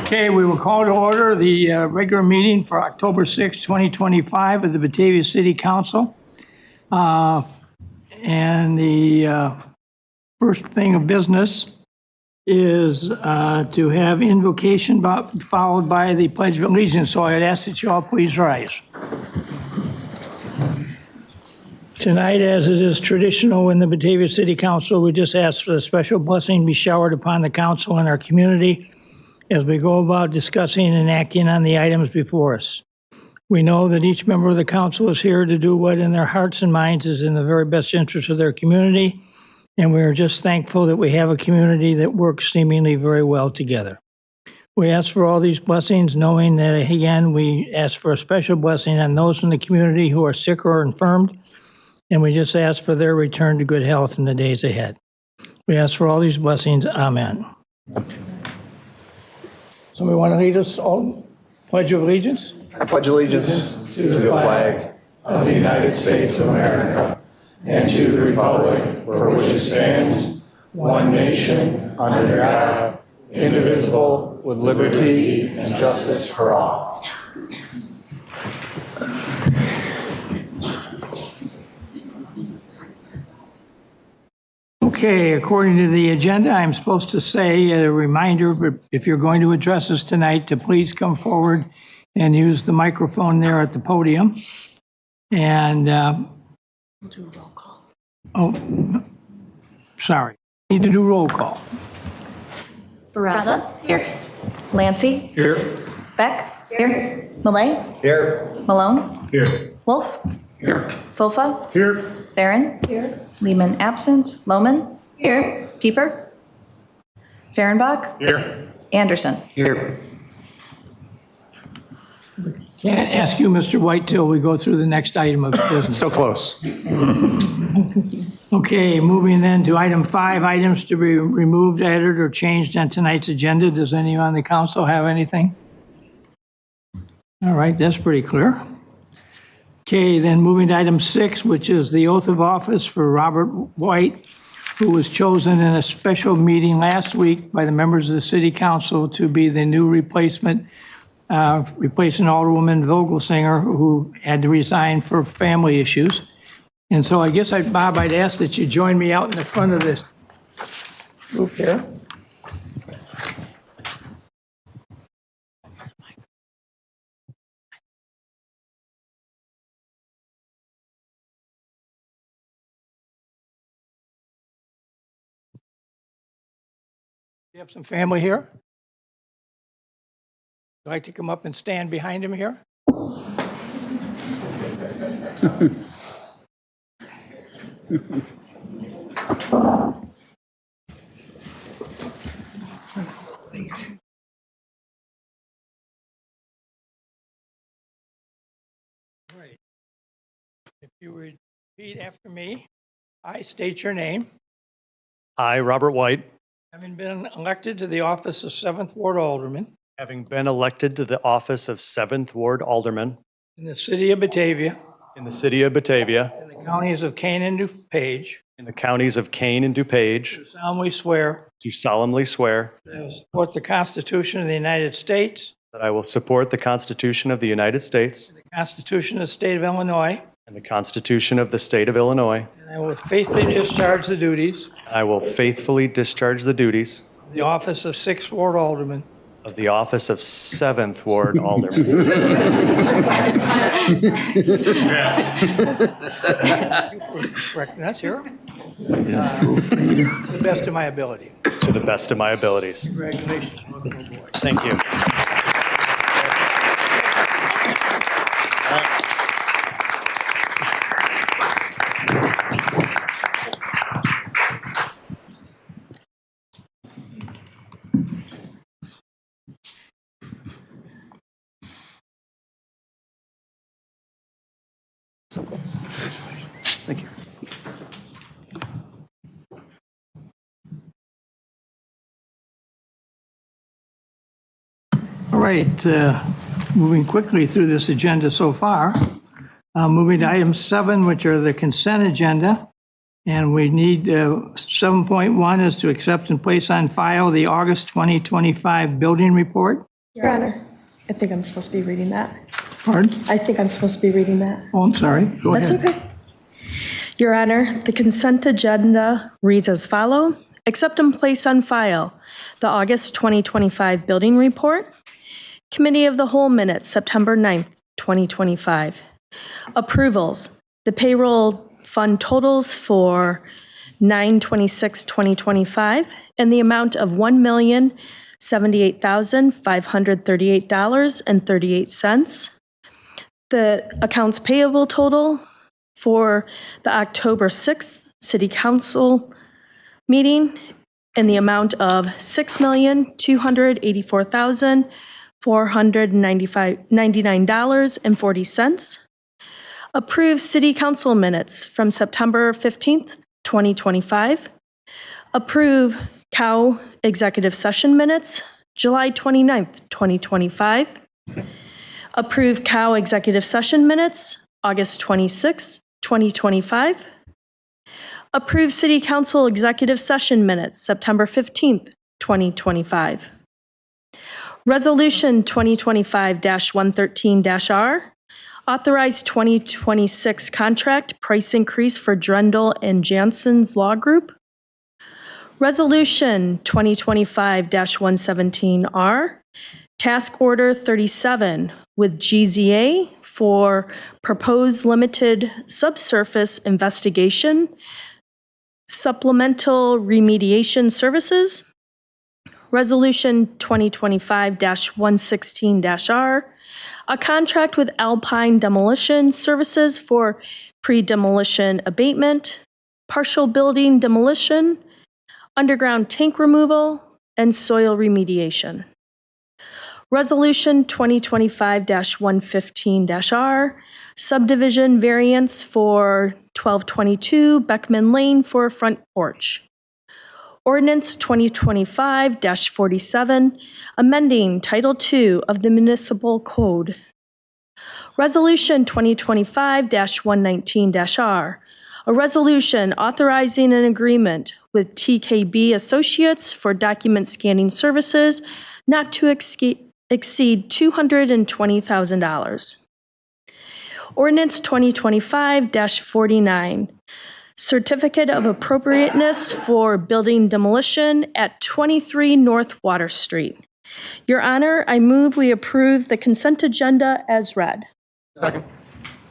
Okay, we will call to order the regular meeting for October 6, 2025 of the Batavia City Council. And the first thing of business is to have invocation followed by the Pledge of Allegiance. So I'd ask that you all please rise. Tonight, as it is traditional in the Batavia City Council, we just ask for a special blessing be showered upon the council and our community as we go about discussing and acting on the items before us. We know that each member of the council is here to do what in their hearts and minds is in the very best interest of their community, and we are just thankful that we have a community that works seemingly very well together. We ask for all these blessings, knowing that, again, we ask for a special blessing on those in the community who are sick or infirmed, and we just ask for their return to good health in the days ahead. We ask for all these blessings. Amen. Somebody want to lead us all? Pledge of Allegiance? I pledge allegiance to the flag of the United States of America and to the republic for which it stands, one nation, under God, indivisible, with liberty and justice for all. Okay, according to the agenda, I'm supposed to say a reminder, if you're going to address us tonight, to please come forward and use the microphone there at the podium. And, We'll do a roll call. oh, sorry, need to do roll call. Barraza? Here. Lancey? Here. Beck? Here. Malay? Here. Malone? Here. Wolf? Here. Solfa? Here. Barron? Here. Lehman absent. Lohman? Here. Pieper? Fehrenbach? Here. Anderson? Here. Can't ask you, Mr. White, till we go through the next item of business. So close. Okay, moving then to item 5, items to be removed, added, or changed on tonight's agenda. Does anyone on the council have anything? All right, that's pretty clear. Okay, then moving to item 6, which is the oath of office for Robert White, who was chosen in a special meeting last week by the members of the city council to be the new replacing Alderwoman Vogelsinger, who had to resign for family issues. And so I guess, Bob, I'd ask that you join me out in the front of this group here. You have some family here? Would you like to come up and stand behind him here? Right. If you repeat after me, I state your name. I, Robert White, Having been elected to the office of 7th Ward Alderman having been elected to the office of 7th Ward Alderman in the city of Batavia, in the city of Batavia, in the counties of Kane and DuPage, in the counties of Kane and DuPage, do solemnly swear do solemnly swear that I will support the Constitution of the United States, that I will support the Constitution of the United States the Constitution of the State of Illinois, and the Constitution of the State of Illinois. and I will faithfully discharge the duties I will faithfully discharge the duties of the office of 6th Ward Alderman of the office of 7th Ward Alderman correct, that's here. To the best of my ability. to the best of my abilities. Congratulations. Welcome aboard. Thank you. Thank you. All right, moving quickly through this agenda so far. Moving to item 7, which are the consent agenda. And we need 7.1 is to accept and place on file the August 2025 building report. Your Honor, I think I'm supposed to be reading that. Pardon? I think I'm supposed to be reading that. Oh, I'm sorry. Go ahead. That's okay. Your Honor, the consent agenda reads as follow. Accept and place on file the August 2025 building report, Committee of the Whole minutes, September 9th, 2025. Approvals, the payroll fund totals for 9/26/2025 and the amount of $1,078,538.38. The accounts payable total for the October 6th City Council meeting in the amount of $6,284,499.40. Approve City Council minutes from September 15th, 2025. Approve COW executive session minutes, July 29th, 2025. Approve COW executive session minutes, August 26th, 2025. Approve City Council executive session minutes, September 15th, 2025. Resolution 2025-113-R, authorize 2026 contract price increase for Drendel and Jansen's Law Group. Resolution 2025-117-R, Task Order 37 with GZA for proposed limited subsurface investigation, supplemental remediation services. Resolution 2025-116-R, a contract with Alpine Demolition Services for pre-demolition abatement, partial building demolition, underground tank removal, and soil remediation. Resolution 2025-115-R, subdivision variance for 1222 Beckman Lane for a front porch. Ordinance 2025-47, amending Title II of the Municipal Code. Resolution 2025-119-R, a resolution authorizing an agreement with TKB Associates for document scanning services not to exceed $220,000. Ordinance 2025-49, certificate of appropriateness for building demolition at 23 North Water Street. Your Honor, I move we approve the consent agenda as read. Second.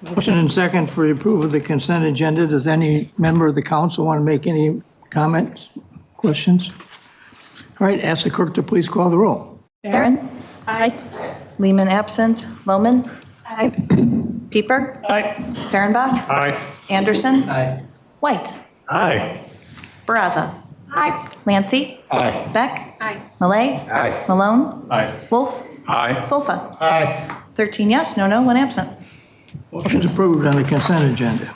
Motion and second for the approval of the consent agenda. Does any member of the council want to make any comments, questions? All right, ask the clerk to please call the roll. Barron? Aye. Lehman absent. Lohman? Aye. Pieper? Aye. Fehrenbach? Aye. Anderson? Aye. White? Aye. Baraza? Aye. Lancy? Aye. Beck? Aye. Malay? Aye. Malone? Aye. Wolf? Aye. Solfa? Aye. 13 yes, no, 1 absent. Motion's approved on the consent agenda.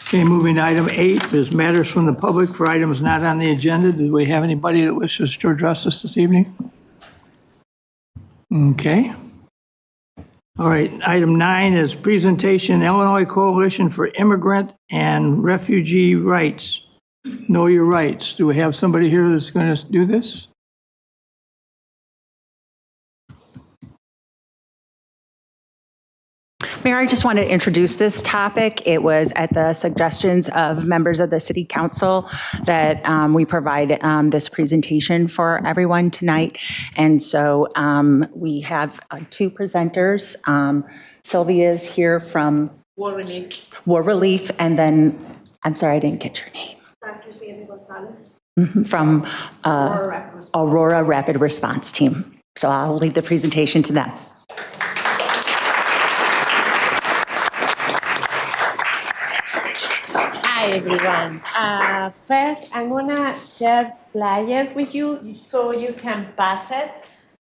Okay, moving to item 8 is matters from the public for items not on the agenda. Do we have anybody that wishes to address us this evening? Okay. All right, item 9 is presentation, Illinois Coalition for Immigrant and Refugee Rights. Know Your Rights. Do we have somebody here that's going to do this? Mayor, I just want to introduce this topic. It was at the suggestions of members of the City Council that we provide this presentation for everyone tonight. And so we have 2 presenters. Sylvia's here from War Relief. War Relief, and then, I'm sorry, I didn't get your name. Dr. Sandy Gonzalez. From Aurora Rapid Response Team. So I'll leave the presentation to them. Hi everyone. First, I'm gonna share flyers with you so you can pass it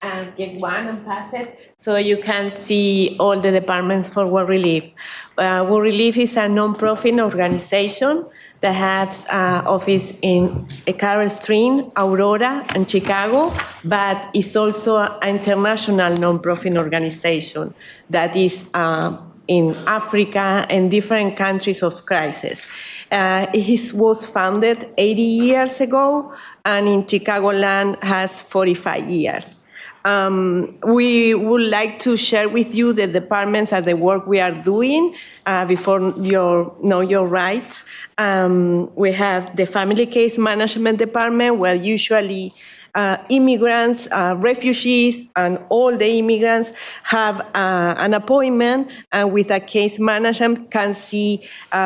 and get one and pass it so you can see all the departments for War Relief. War Relief is a non-profit organization that has office in Carol Stream, Aurora, and Chicago, but it's also an international non-profit organization that is in Africa and different countries of crisis. It was founded 80 years ago, and in Chicagoland has 45 years. We would like to share with you the departments and the work we are doing before you know your rights. We have the Family Case Management Department, where usually immigrants, refugees, and all the immigrants have an appointment, and with a case management can see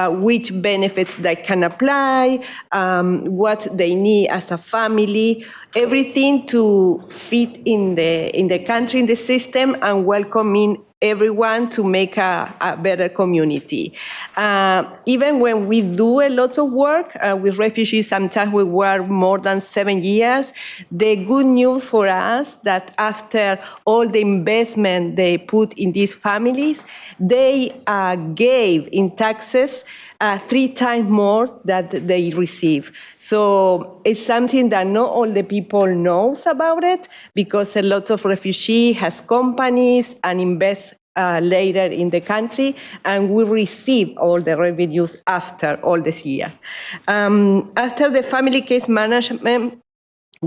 which benefits they can apply, what they need as a family, everything to fit in the country, in the system, and welcoming everyone to make a better community. Even when we do a lot of work with refugees, sometimes we work more than 7 years. The good news for us that after all the investment they put in these families, they gave in taxes 3 times more that they receive. So it's something that not all the people knows about it, because a lot of refugees has companies and invest later in the country, and we receive all the revenues after all this year. After the family case management,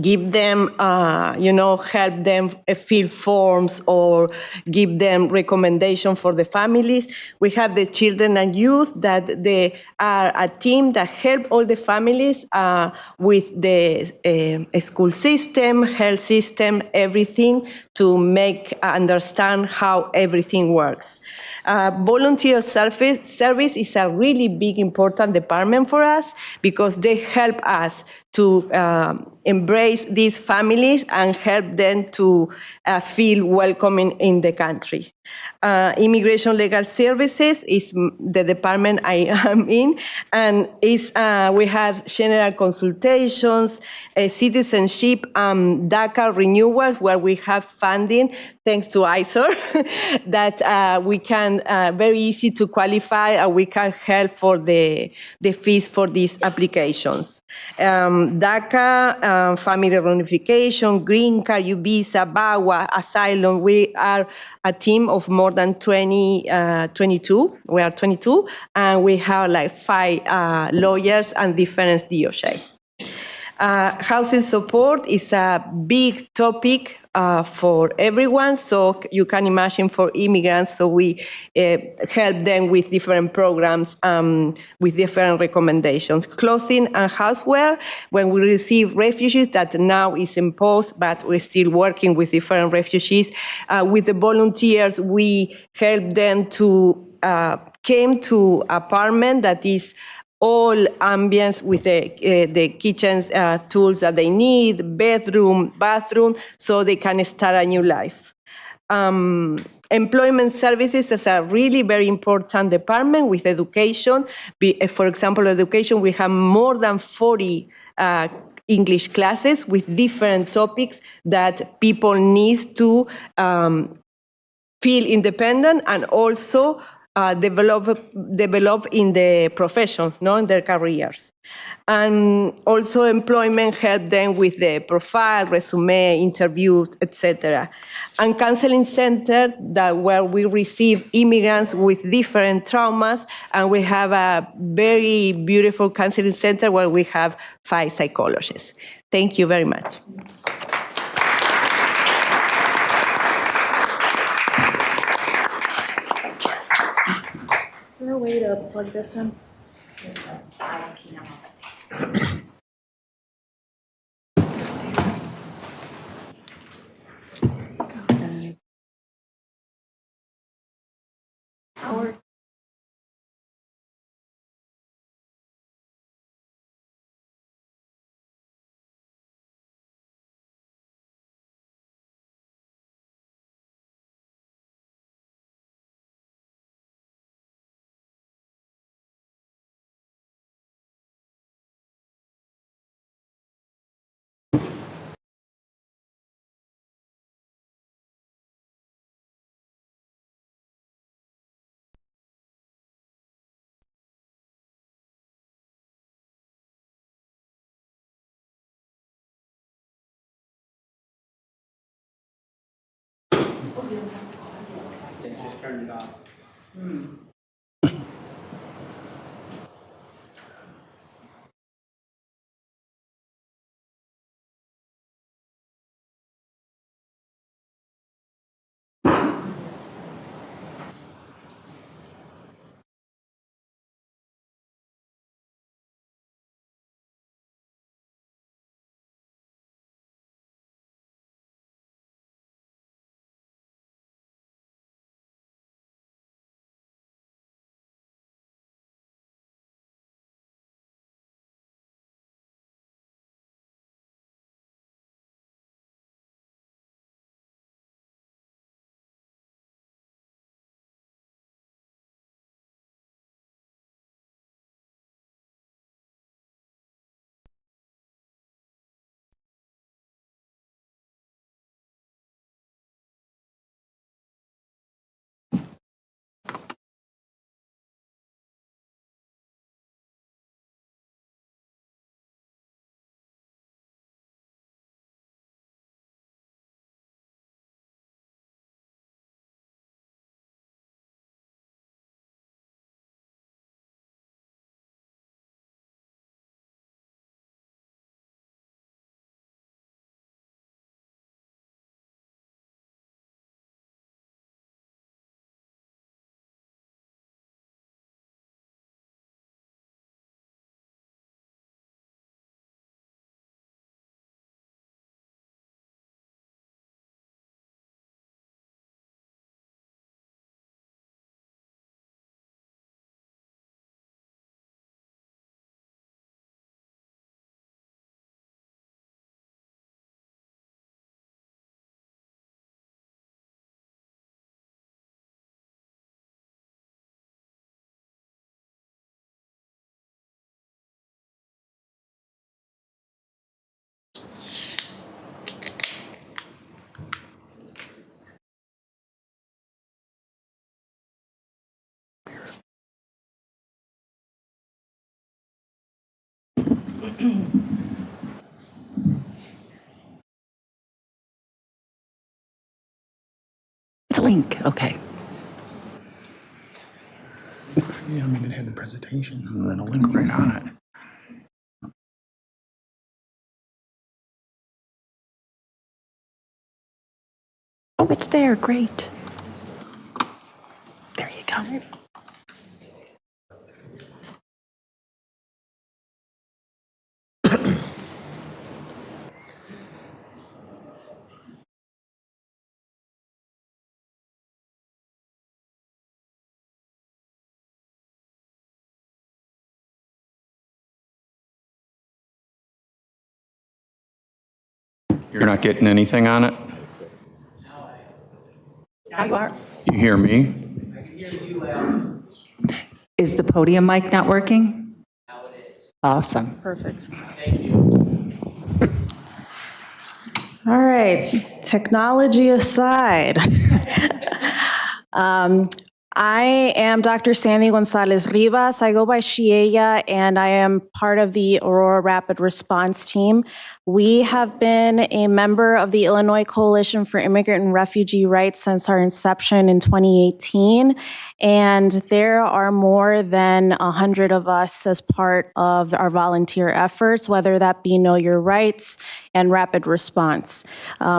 give them, help them fill forms or give them recommendation for the families. We have the children and youth that they are a team that help all the families with the school system, health system, everything to make understand how everything works. Volunteer service is a really big, important department for us, because they help us to embrace these families and help them to feel welcoming in the country. Immigration Legal Services is the department I am in, and we have general consultations, citizenship, DACA renewals, where we have funding, thanks to ISOR, that we can very easy to qualify, and we can help for the fees for these applications. DACA, family reunification, green card, visa, VAWA, asylum. We are a team of more than 22. We are 22, and we have like 5 lawyers and different DOJs. Housing support is a big topic for everyone, so you can imagine for immigrants, so we help them with different programs, with different recommendations. Clothing and houseware, when we receive refugees, that now is imposed, but we're still working with different refugees. With the volunteers, we help them to came to apartment that is all ambience with the kitchen tools that they need, bathroom, so they can start a new life. Employment services is a really very important department with education. For example, education, we have more than 40 English classes with different topics that people need to feel independent and also develop in the professions, in their careers. And also employment help them with the profile, resume, interviews, etc. And counseling center where we receive immigrants with different traumas, and we have a very beautiful counseling center where we have 5 psychologists. Thank you very much. Is there a way to plug this in? It's a link, okay. Yeah, I mean, it had the presentation and then a link right on it. Oh, it's there, great. There you go. You're not getting anything on it? Now you are. You hear me? Is the podium mic not working? Now it is. Awesome. Perfect. All right, technology aside. I am Dr. Sandy Gonzalez Rivas. I go by she, ella, and I am part of the Aurora Rapid Response Team. We have been a member of the Illinois Coalition for Immigrant and Refugee Rights since our inception in 2018. And there are more than 100 of us as part of our volunteer efforts, whether that be Know Your Rights and Rapid Response.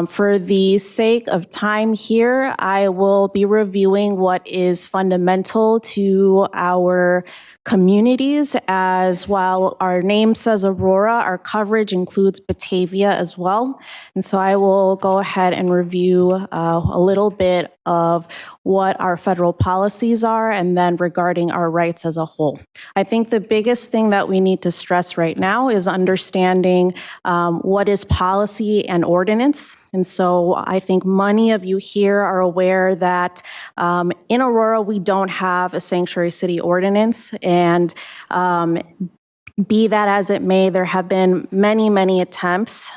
For the sake of time here, I will be reviewing what is fundamental to our communities, as while our name says Aurora, our coverage includes Batavia as well. And so I will go ahead and review a little bit of what our federal policies are and then regarding our rights as a whole. I think the biggest thing that we need to stress right now is understanding what is policy and ordinance. And so I think many of you here are aware that in Aurora, we don't have a sanctuary city ordinance. And be that as it may, there have been many attempts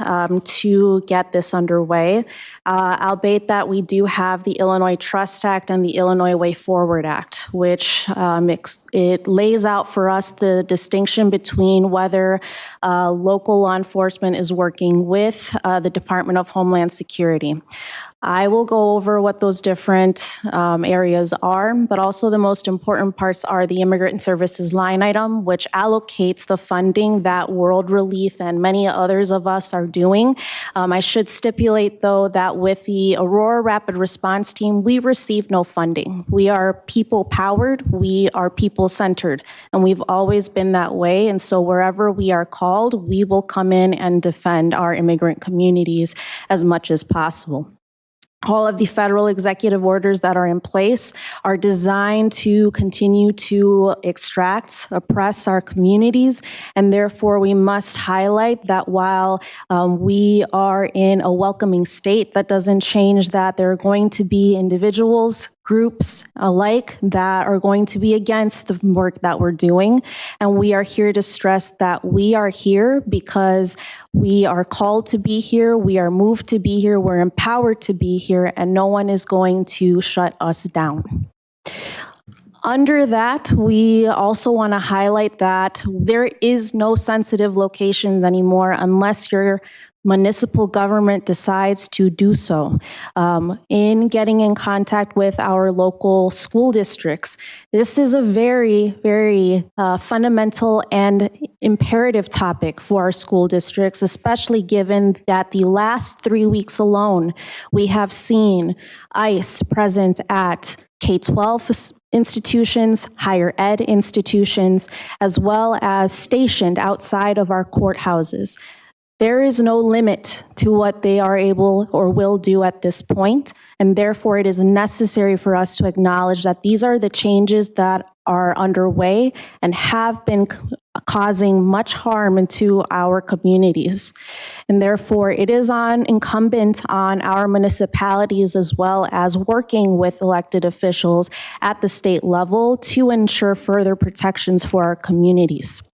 to get this underway, albeit that we do have the Illinois Trust Act and the Illinois Way Forward Act, which it lays out for us the distinction between whether local law enforcement is working with the Department of Homeland Security. I will go over what those different areas are, but also the most important parts are the Immigrant Services line item, which allocates the funding that World Relief and many others of us are doing. I should stipulate, though, that with the Aurora Rapid Response Team, we receive no funding. We are people-powered, we are people-centered, and we've always been that way. And so wherever we are called, we will come in and defend our immigrant communities as much as possible. All of the federal executive orders that are in place are designed to continue to extract, oppress our communities, and therefore we must highlight that while we are in a welcoming state, that doesn't change that there are going to be individuals, groups alike that are going to be against the work that we're doing. And we are here to stress that we are here because we are called to be here, we are moved to be here, we're empowered to be here, and no one is going to shut us down. Under that, we also want to highlight that there is no sensitive locations anymore unless your municipal government decides to do so. In getting in contact with our local school districts, this is a very fundamental and imperative topic for our school districts, especially given that the last 3 weeks alone, we have seen ICE present at K-12 institutions, higher ed institutions, as well as stationed outside of our courthouses. There is no limit to what they are able or will do at this point, and therefore it is necessary for us to acknowledge that these are the changes that are underway and have been causing much harm into our communities. And therefore it is incumbent on our municipalities as well as working with elected officials at the state level to ensure further protections for our communities.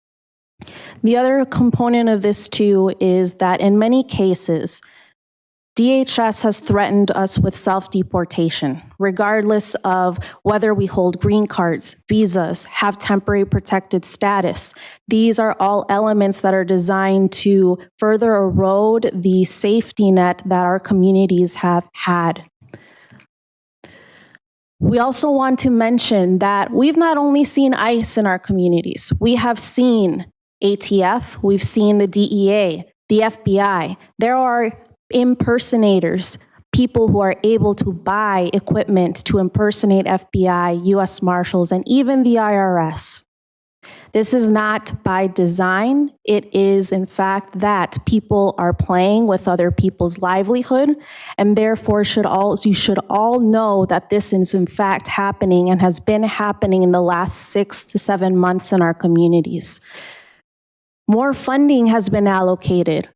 The other component of this too is that in many cases, DHS has threatened us with self-deportation, regardless of whether we hold green cards, visas, have temporary protected status. These are all elements that are designed to further erode the safety net that our communities have had. We also want to mention that we've not only seen ICE in our communities, we have seen ATF, we've seen the DEA, the FBI. There are impersonators, people who are able to buy equipment to impersonate FBI, US Marshals, and even the IRS. This is not by design. It is, in fact, that people are playing with other people's livelihood, and therefore you should all know that this is, in fact, happening and has been happening in the last 6 to 7 months in our communities. More funding has been allocated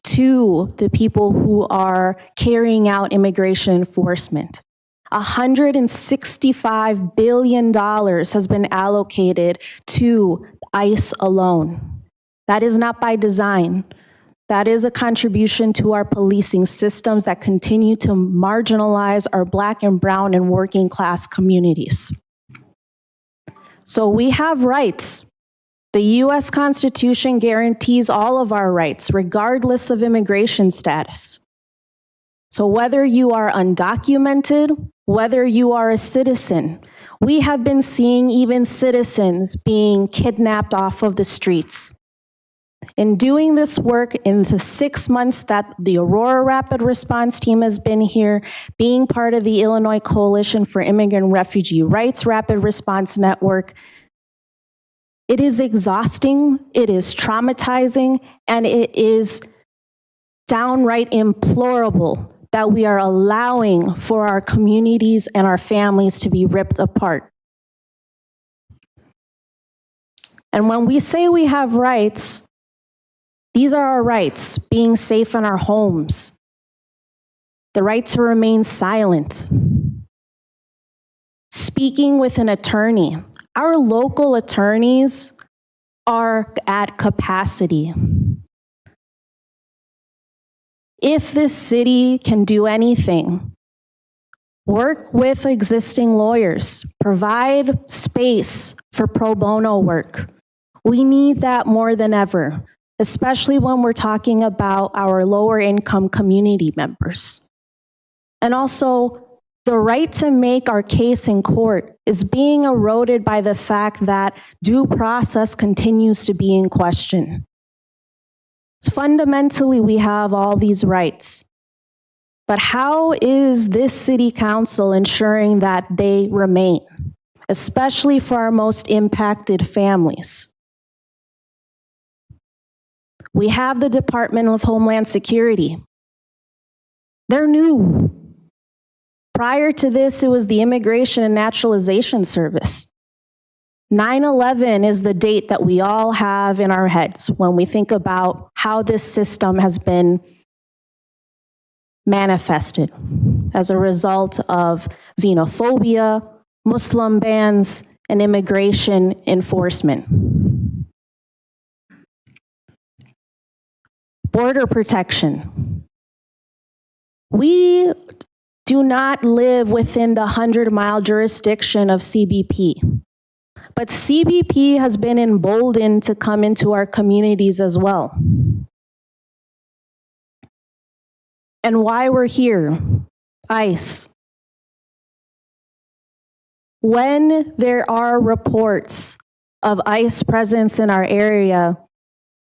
to the people who are carrying out immigration enforcement. $165 billion has been allocated to ICE alone. That is not by design. That is a contribution to our policing systems that continue to marginalize our Black and brown and working class communities. So we have rights. The US Constitution guarantees all of our rights, regardless of immigration status. So whether you are undocumented, whether you are a citizen, we have been seeing even citizens being kidnapped off of the streets. In doing this work in the 6 months that the Aurora Rapid Response Team has been here, being part of the Illinois Coalition for Immigrant and Refugee Rights Rapid Response Network, it is exhausting, it is traumatizing, and it is downright implorable that we are allowing for our communities and our families to be ripped apart. And when we say we have rights, these are our rights: being safe in our homes, the right to remain silent, speaking with an attorney. Our local attorneys are at capacity. If this city can do anything, work with existing lawyers, provide space for pro bono work. We need that more than ever, especially when we're talking about our lower income community members. And also, the right to make our case in court is being eroded by the fact that due process continues to be in question. So fundamentally, we have all these rights. But how is this city council ensuring that they remain, especially for our most impacted families? We have the Department of Homeland Security. They're new. Prior to this, it was the Immigration and Naturalization Service. 9/11 is the date that we all have in our heads when we think about how this system has been manifested as a result of xenophobia, Muslim bans, and immigration enforcement. Border protection. We do not live within the 100-mile jurisdiction of CBP. But CBP has been emboldened to come into our communities as well. And why we're here, ICE. When there are reports of ICE presence in our area,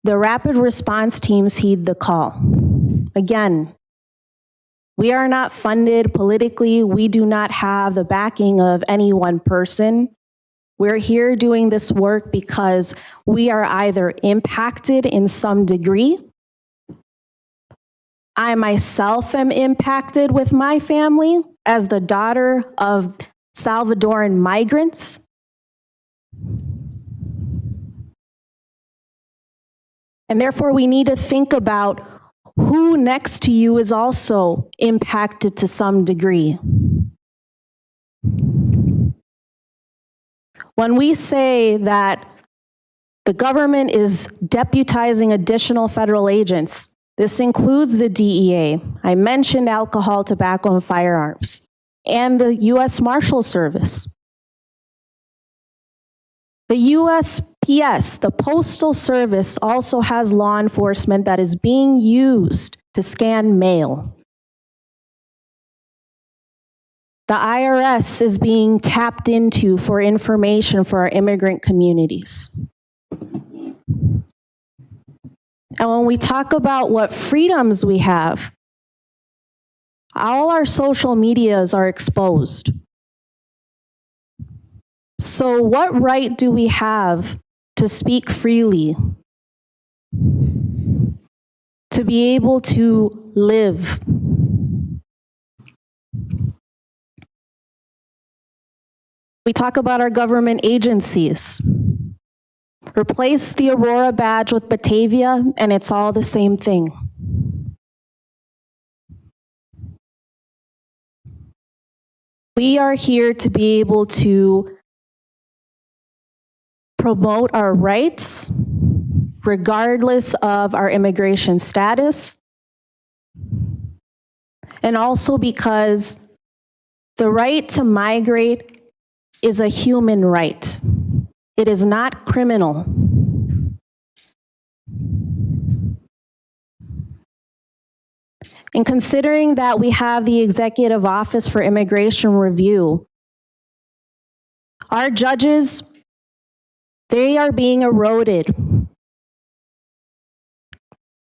the rapid response teams heed the call. Again, we are not funded politically. We do not have the backing of any one person. We're here doing this work because we are either impacted in some degree. I myself am impacted with my family as the daughter of Salvadoran migrants. And therefore, we need to think about who next to you is also impacted to some degree. When we say that the government is deputizing additional federal agents, This includes the DEA. I mentioned alcohol, tobacco, and firearms, and the U.S. Marshal Service. The USPS, the Postal Service, also has law enforcement that is being used to scan mail. The IRS is being tapped into for information for our immigrant communities. And when we talk about what freedoms we have, all our social medias are exposed. So what right do we have to speak freely? To be able to live? We talk about our government agencies. Replace the Aurora badge with Batavia, and it's all the same thing. We are here to be able to promote our rights, regardless of our immigration status, and also because the right to migrate is a human right. It is not criminal. And considering that we have the Executive Office for Immigration Review, our judges, they are being eroded.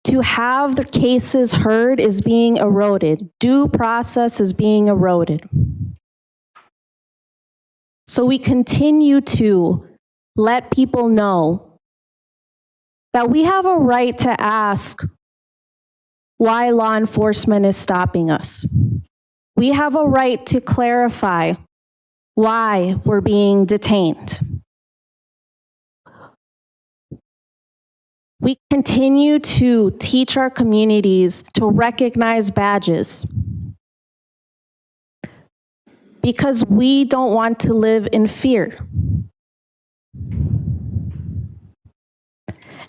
To have the cases heard is being eroded. Due process is being eroded. So we continue to let people know that we have a right to ask why law enforcement is stopping us. We have a right to clarify why we're being detained. We continue to teach our communities to recognize badges because we don't want to live in fear.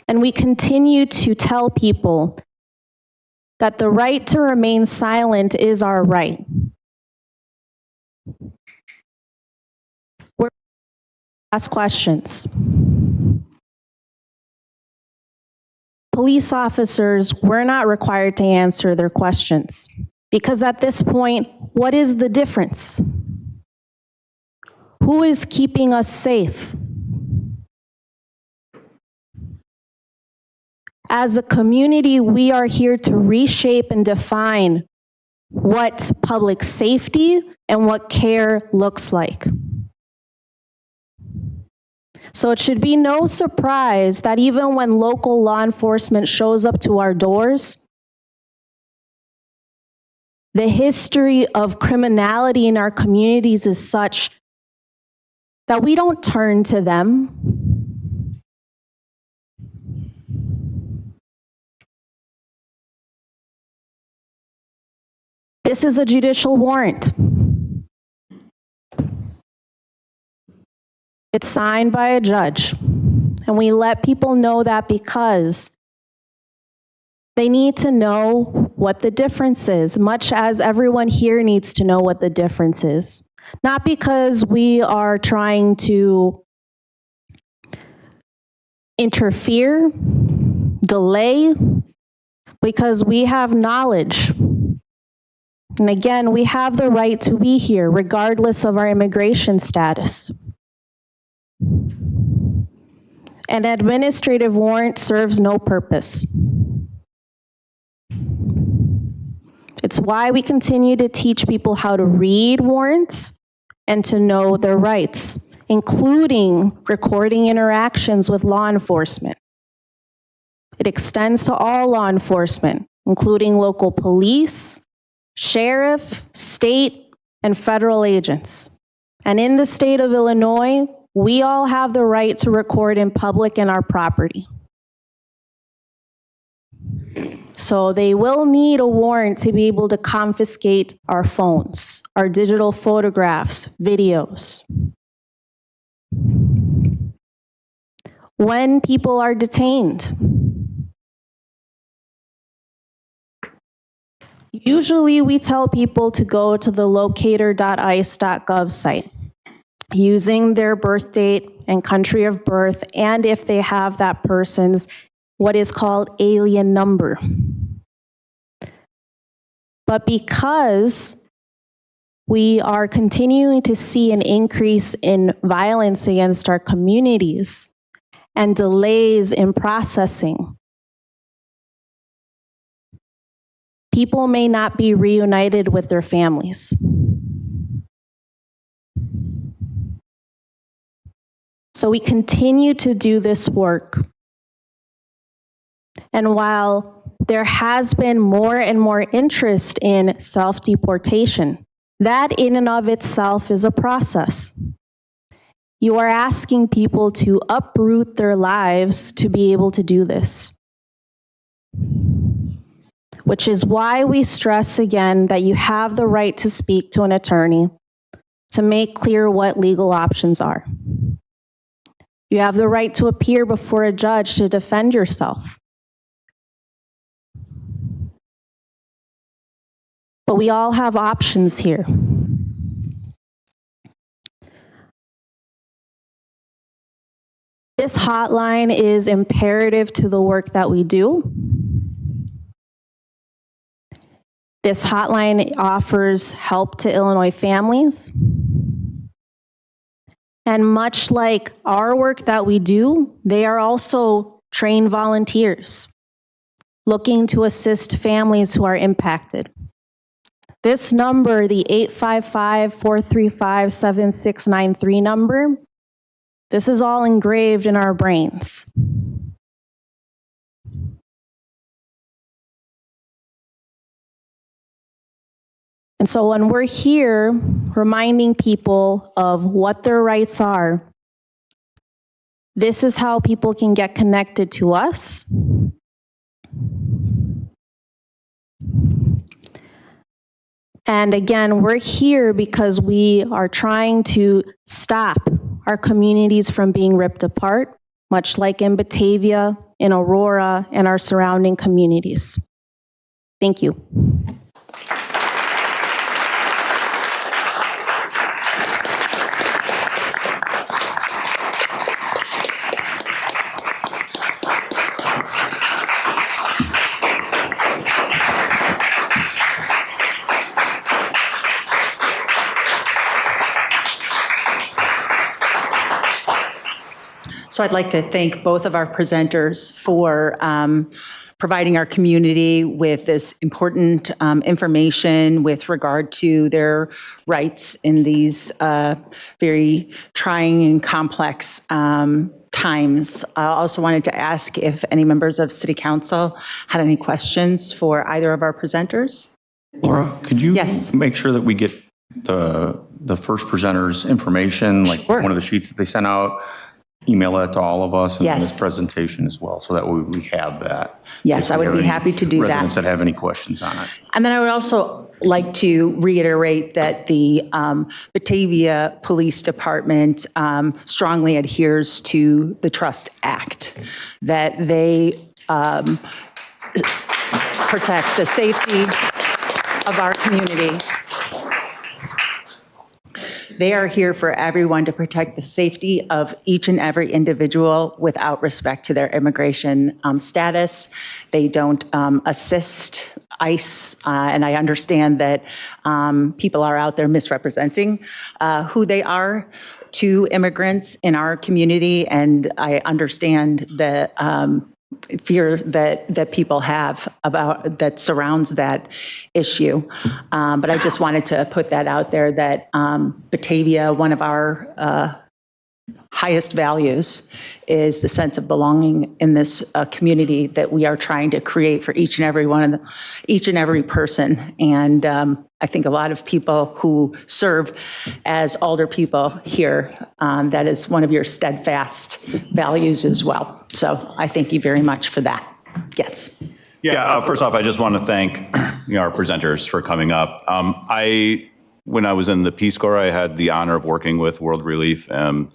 And we continue to tell people that the right to remain silent is our right. We're ask questions. Police officers, we're not required to answer their questions because at this point, what is the difference? Who is keeping us safe? As a community, we are here to reshape and define what public safety and what care looks like. So it should be no surprise that even when local law enforcement shows up to our doors, the history of criminality in our communities is such that we don't turn to them. This is a judicial warrant. It's signed by a judge, and we let people know that because they need to know what the difference is, much as everyone here needs to know what the difference is. Not because we are trying to interfere, delay, because we have knowledge. And again, we have the right to be here regardless of our immigration status. An administrative warrant serves no purpose. It's why we continue to teach people how to read warrants and to know their rights, including recording interactions with law enforcement. It extends to all law enforcement, including local police, sheriff, state, and federal agents. And in the state of Illinois, we all have the right to record in public in our property. So they will need a warrant to be able to confiscate our phones, our digital photographs, videos. When people are detained, Usually we tell people to go to the locator.ice.gov site using their birth date and country of birth, and if they have that person's what is called alien number. But because we are continuing to see an increase in violence against our communities and delays in processing, people may not be reunited with their families. So we continue to do this work. And while there has been more and more interest in self-deportation, that in and of itself is a process. You are asking people to uproot their lives to be able to do this. Which is why we stress again that you have the right to speak to an attorney to make clear what legal options are. You have the right to appear before a judge to defend yourself. But we all have options here. This hotline is imperative to the work that we do. This hotline offers help to Illinois families. And much like our work that we do, they are also trained volunteers looking to assist families who are impacted. This number, the 855-435-7693 number, this is all engraved in our brains. And so when we're here reminding people of what their rights are, this is how people can get connected to us. And again, we're here because we are trying to stop our communities from being ripped apart, much like in Batavia, in Aurora, and our surrounding communities. Thank you. So I'd like to thank both of our presenters for providing our community with this important information with regard to their rights in these very trying and complex times. I also wanted to ask if any members of City Council had any questions for either of our presenters. Laura, could you Yes. make sure that we get the first presenter's information, like Sure. one of the sheets that they sent out, email that to all of us and Yes. this presentation as well, so that we have that. Yes, I would be happy to do that. Residents that have any questions on it. And then I would also like to reiterate that the Batavia Police Department strongly adheres to the Trust Act, that they protect the safety of our community. They are here for everyone to protect the safety of each and every individual without respect to their immigration status. They don't assist ICE, and I understand that people are out there misrepresenting who they are to immigrants in our community, and I understand the fear that people have about that surrounds that issue. But I just wanted to put that out there that Batavia, one of our highest values is the sense of belonging in this community that we are trying to create for each and every person. And I think a lot of people who serve as older people here, that is one of your steadfast values as well. So I thank you very much for that. Yes. Yeah, first off, I just want to thank our presenters for coming up. When I was in the Peace Corps, I had the honor of working with World Relief and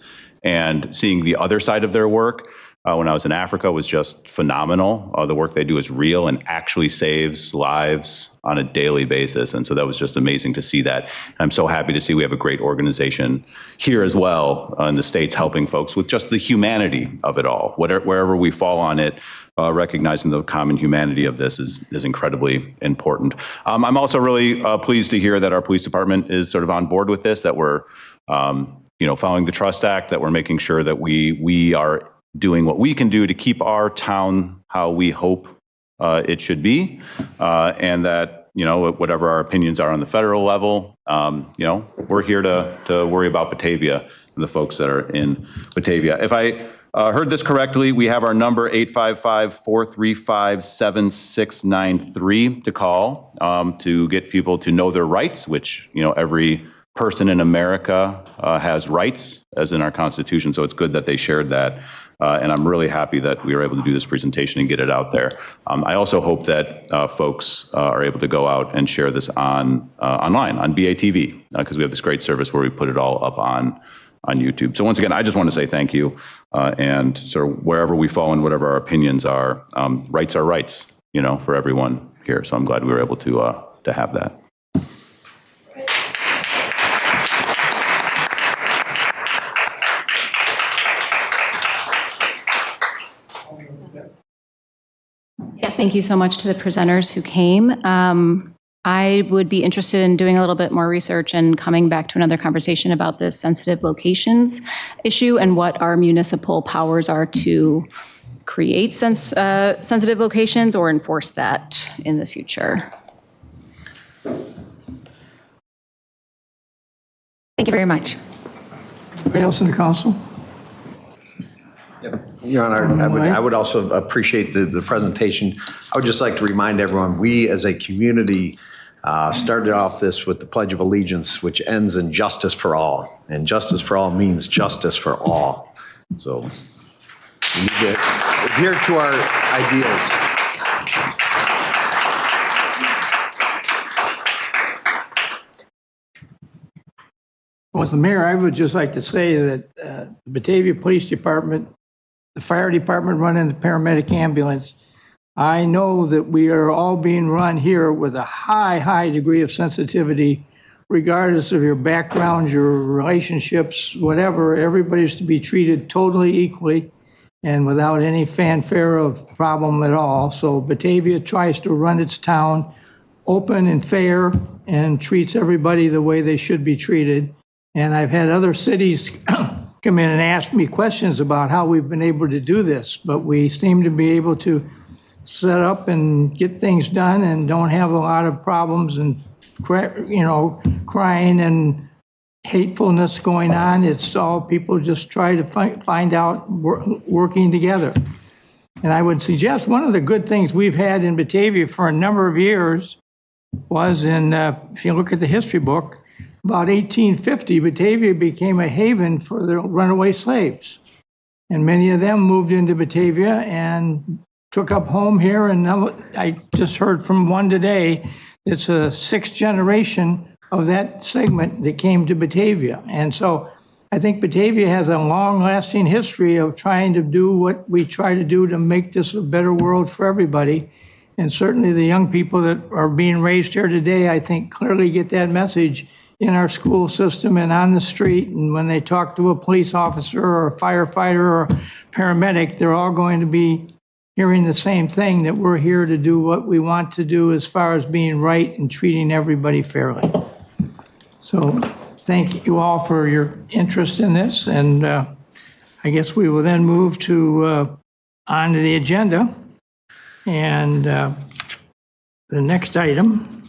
seeing the other side of their work. when I was in Africa was just phenomenal. The work they do is real and actually saves lives on a daily basis. And so that was just amazing to see that. And I'm so happy to see we have a great organization here as well in the States helping folks with just the humanity of it all. Wherever we fall on it, recognizing the common humanity of this is incredibly important. I'm also really pleased to hear that our police department is sort of on board with this, that we're following the Trust Act, that we're making sure that we are doing what we can do to keep our town how we hope it should be, and that, whatever our opinions are on the federal level, we're here to worry about Batavia and the folks that are in Batavia. If I heard this correctly, we have our number 855-435-7693 to call to get people to know their rights, which, every person in America has rights, as in our Constitution. So it's good that they shared that. And I'm really happy that we were able to do this presentation and get it out there. I also hope that folks are able to go out and share this online on BATV, because we have this great service where we put it all up on YouTube. So once again, I just want to say thank you. And sort of wherever we fall and whatever our opinions are rights, for everyone here. So I'm glad we were able to have that. Yes, thank you so much to the presenters who came. I would be interested in doing a little bit more research and coming back to another conversation about this sensitive locations issue and what our municipal powers are to create sensitive locations or enforce that in the future. Thank you very much. Anybody else in the council? Your Honor, I would also appreciate the presentation. I would just like to remind everyone, we as a community started off this with the Pledge of Allegiance, which ends in justice for all. And justice for all means justice for all. So we need to adhere to our ideals. Well, as the mayor, I would just like to say that the Batavia Police Department, the fire department running the paramedic ambulance, I know that we are all being run here with a high degree of sensitivity, regardless of your background, your relationships, whatever. Everybody's to be treated totally equally and without any fanfare of problem at all. So Batavia tries to run its town open and fair and treats everybody the way they should be treated. And I've had other cities come in and ask me questions about how we've been able to do this, but we seem to be able to set up and get things done and don't have a lot of problems and, crying and hatefulness going on. It's all people just try to find out working together. And I would suggest one of the good things we've had in Batavia for a number of years was if you look at the history book, about 1850, Batavia became a haven for the runaway slaves. And many of them moved into Batavia and took up home here. And now I just heard from one today, it's a sixth generation of that segment that came to Batavia. And so I think Batavia has a long-lasting history of trying to do what we try to do to make this a better world for everybody. And certainly the young people that are being raised here today, I think clearly get that message in our school system and on the street. And when they talk to a police officer or a firefighter or a paramedic, they're all going to be hearing the same thing, that we're here to do what we want to do as far as being right and treating everybody fairly. So thank you all for your interest in this. And I guess we will then move to on to the agenda. And the next item.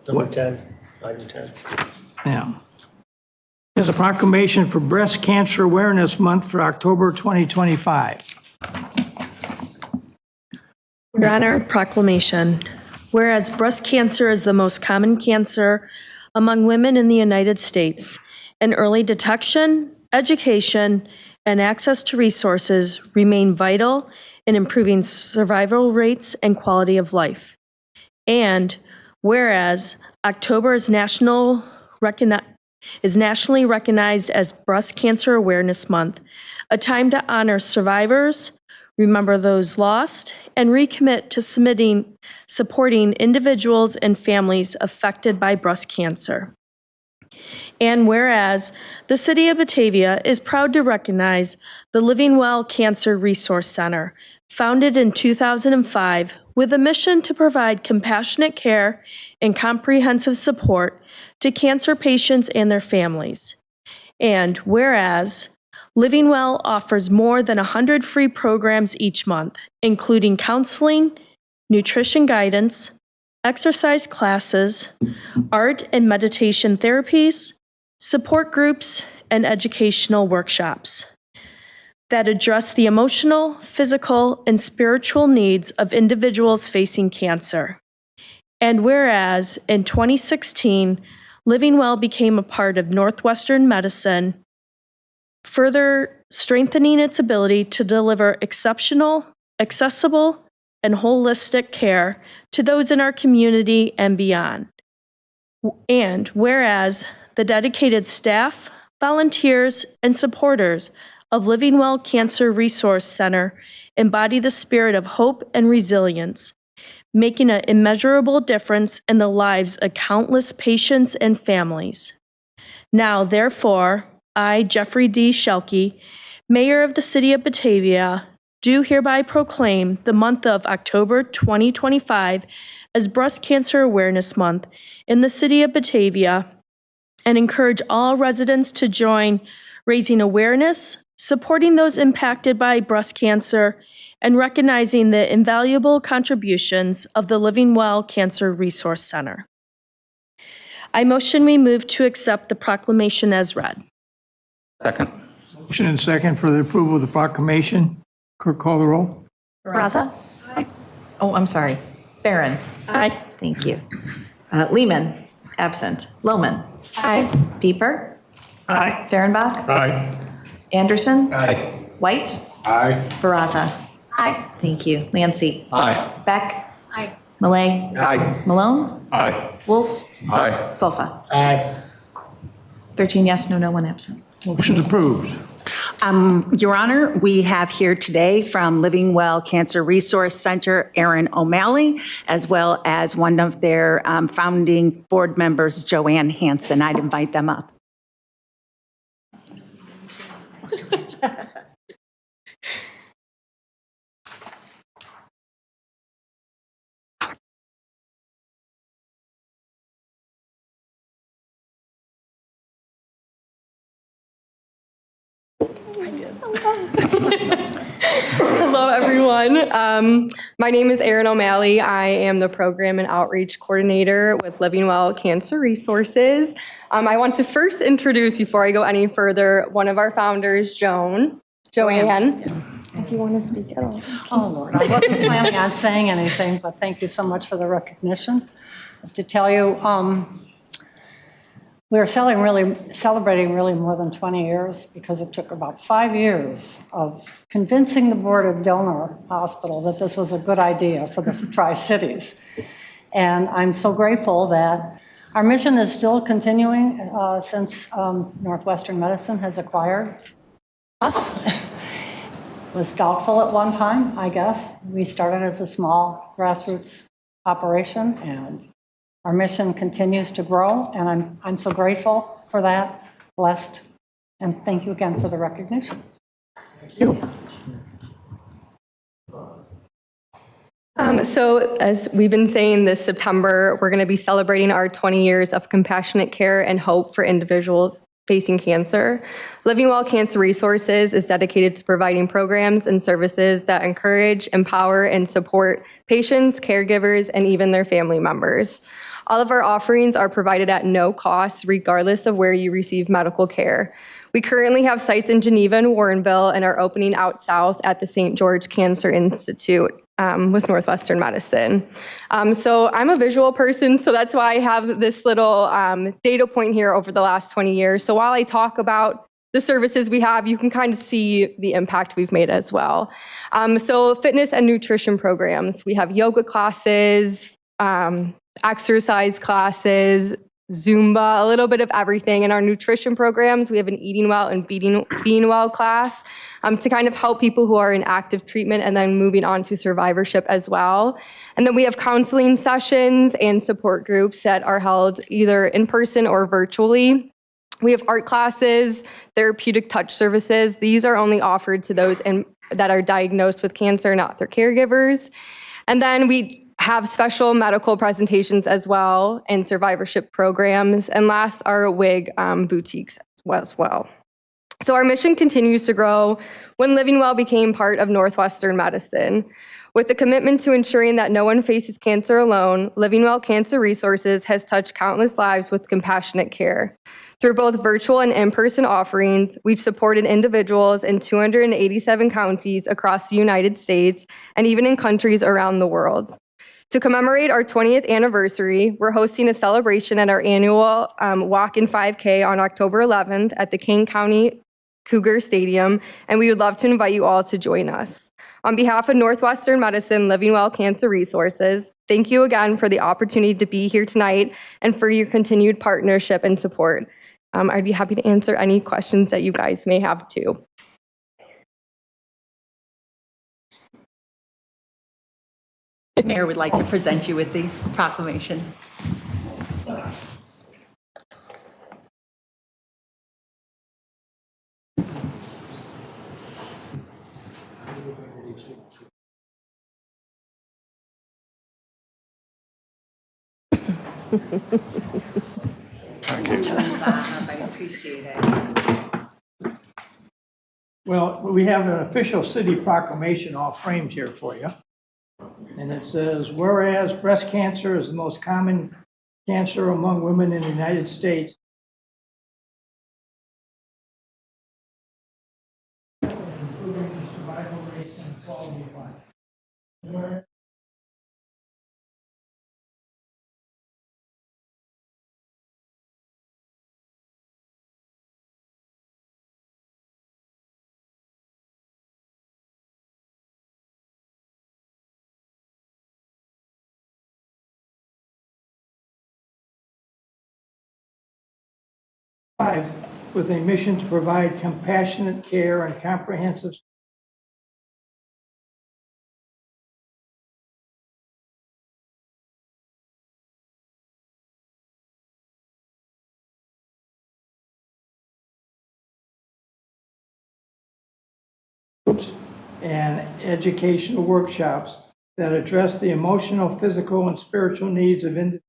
Number 10, item 10. Yeah. There's a proclamation for Breast Cancer Awareness Month for October 2025. Your Honor, proclamation. Whereas breast cancer is the most common cancer among women in the United States, and early detection, education, and access to resources remain vital in improving survival rates and quality of life. And whereas October is National is nationally recognized as Breast Cancer Awareness Month, a time to honor survivors, remember those lost, and recommit to supporting individuals and families affected by breast cancer. And whereas the City of Batavia is proud to recognize the Living Well Cancer Resource Center, founded in 2005 with a mission to provide compassionate care and comprehensive support to cancer patients and their families. And whereas Living Well offers more than 100 free programs each month, including counseling, nutrition guidance, exercise classes, art and meditation therapies, support groups, and educational workshops that address the emotional, physical, and spiritual needs of individuals facing cancer. And whereas in 2016, Living Well became a part of Northwestern Medicine, further strengthening its ability to deliver exceptional, accessible, and holistic care to those in our community and beyond. And whereas the dedicated staff, volunteers, and supporters of Living Well Cancer Resource Center embody the spirit of hope and resilience, making an immeasurable difference in the lives of countless patients and families. Now, therefore, I, Jeffrey D. Schelke, Mayor of the City of Batavia, do hereby proclaim the month of October 2025 as Breast Cancer Awareness Month in the City of Batavia and encourage all residents to join raising awareness, supporting those impacted by breast cancer, and recognizing the invaluable contributions of the Living Well Cancer Resource Center. I motion we move to accept the proclamation as read. Second. Motion and second for the approval of the proclamation. Clerk, call the roll. Barraza? Aye. Oh, I'm sorry. Barron? Aye. Thank you. Lehman? Absent. Lohman? Aye. Pieper? Aye. Fehrenbach? Aye. Anderson? Aye. White? Aye. Barraza? Aye. Thank you. Lancy? Aye. Beck? Aye. Malay? Aye. Malone? Aye. Wolf? Aye. Solfa? Aye. 13 yes, no, one absent. Motion's approved. Your Honor, we have here today from Living Well Cancer Resource Center, Erin O'Malley, as well as one of their founding board members, Joanne Hansen. I'd invite them up. Hello, everyone. My name is Erin O'Malley. I am the Program and Outreach Coordinator with Living Well Cancer Resources. I want to first introduce, before I go any further, one of our founders, Joanne. If you want to speak at all. Oh, Lord, I wasn't planning on saying anything, but thank you so much for the recognition. I have to tell you, we are celebrating really more than 20 years because it took about 5 years of convincing the board of Donor Hospital that this was a good idea for the Tri-Cities. And I'm so grateful that our mission is still continuing since Northwestern Medicine has acquired us. Was doubtful at one time, I guess. We started as a small grassroots operation, and our mission continues to grow, and I'm so grateful for that, blessed, and thank you again for the recognition. Thank you. So as we've been saying, this September, we're going to be celebrating our 20 years of compassionate care and hope for individuals facing cancer. Living Well Cancer Resources is dedicated to providing programs and services that encourage, empower, and support patients, caregivers, and even their family members. All of our offerings are provided at no cost, regardless of where you receive medical care. We currently have sites in Geneva and Warrenville and are opening out south at the St. George Cancer Institute with Northwestern Medicine. So I'm a visual person, so that's why I have this little data point here over the last 20 years. So while I talk about the services we have, you can kind of see the impact we've made as well. So fitness and nutrition programs. We have yoga classes, exercise classes, Zumba, a little bit of everything. In our nutrition programs, we have an eating well and being well class to kind of help people who are in active treatment and then moving on to survivorship as well. And then we have counseling sessions and support groups that are held either in person or virtually. We have art classes, therapeutic touch services. These are only offered to those that are diagnosed with cancer, not their caregivers. And then we have special medical presentations as well and survivorship programs. And last are wig boutiques as well. So our mission continues to grow when Living Well became part of Northwestern Medicine. With the commitment to ensuring that no one faces cancer alone, Living Well Cancer Resources has touched countless lives with compassionate care. Through both virtual and in-person offerings, we've supported individuals in 287 counties across the United States and even in countries around the world. To commemorate our 20th anniversary, we're hosting a celebration at our annual Walk in 5K on October 11th at the Kane County Cougar Stadium, and we would love to invite you all to join us. On behalf of Northwestern Medicine Living Well Cancer Resources, thank you again for the opportunity to be here tonight and for your continued partnership and support. I'd be happy to answer any questions that you guys may have too. Mayor would like to present you with the proclamation. Thank you. I appreciate it. Well, we have an official city proclamation all framed here for you. And it says, whereas breast cancer is the most common cancer among women in the United States, improving the survival rates and quality of life. With a mission to provide compassionate care and comprehensive and educational workshops that address the emotional, physical, and spiritual needs of individuals.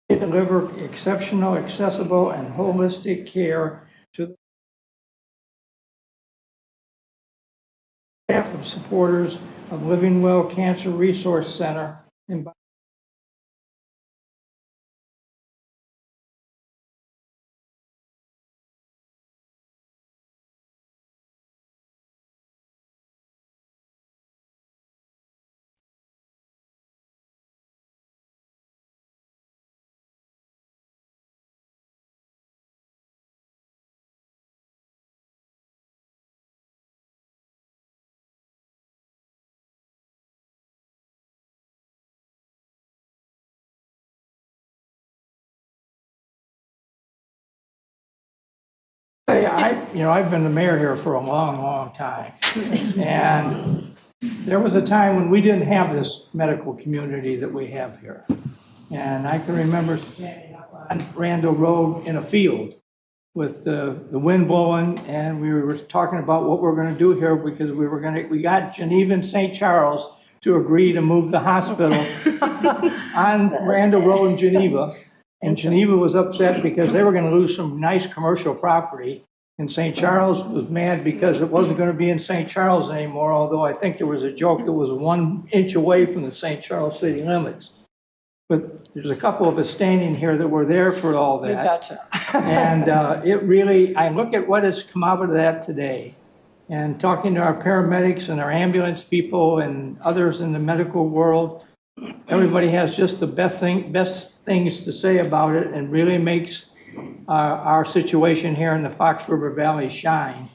Deliver exceptional, accessible, and holistic care to the staff of supporters of Living Well Cancer Resource Center in I've been the mayor here for a long, long time. And there was a time when we didn't have this medical community that we have here. And I can remember standing up on Randall Road in a field with the wind blowing, and we were talking about what we're going to do here because we got Geneva and St. Charles to agree to move the hospital on Randall Road in Geneva. And Geneva was upset because they were going to lose some nice commercial property. And St. Charles was mad because it wasn't going to be in St. Charles anymore, although I think there was a joke, it was 1 inch away from the St. Charles city limits. But there's a couple of us standing here that were there for all that. You betcha. And it really, I look at what has come out of that today. And talking to our paramedics and our ambulance people and others in the medical world, everybody has just the best things to say about it, and really makes our situation here in the Fox River Valley shine.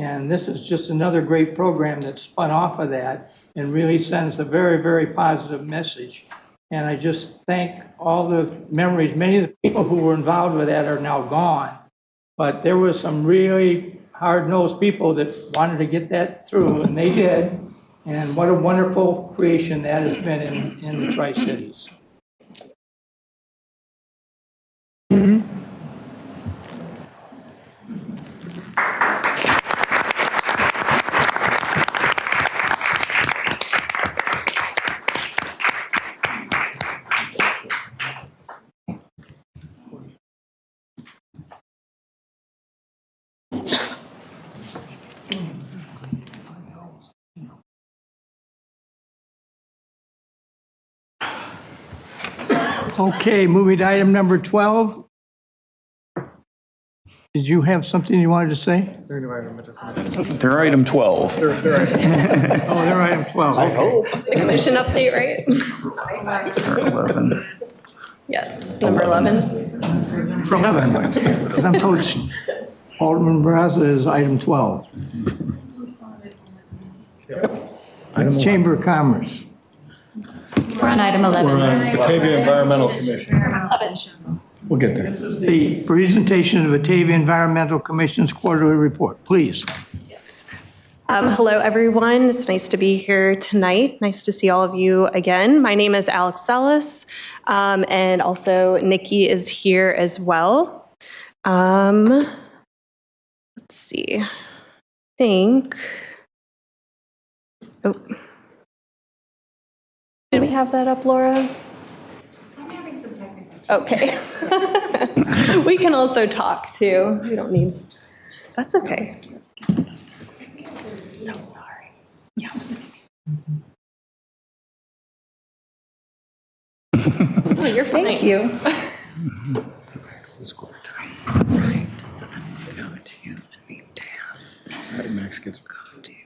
And this is just another great program that spun off of that and really sends a very, very positive message. And I just thank all the memories. Many of the people who were involved with that are now gone. But there were some really hard-nosed people that wanted to get that through, and they did. And what a wonderful creation that has been in the Tri-Cities. Okay, moving to item number 12. Did you have something you wanted to say? They're item 12. Oh, they're item 12. I hope. The commission update, right? They're 11. Yes, number 11. 11, because I'm told Alderman Brazza is item 12. Chamber of Commerce. We're on item 11. We're on Batavia Environmental Commission. We'll get there. This is the presentation of Batavia Environmental Commission's quarterly report. Please. Hello, everyone. It's nice to be here tonight. Nice to see all of you again. My name is Alex Ellis, and also Nikki is here as well. Let's see. I think. Oh. Did we have that up, Laura? I'm having some technical. Okay. We can also talk too. We don't need. That's okay. So sorry. Yeah. Oh, you're fine. Thank you. Right. So go to me down. Max gets go to you.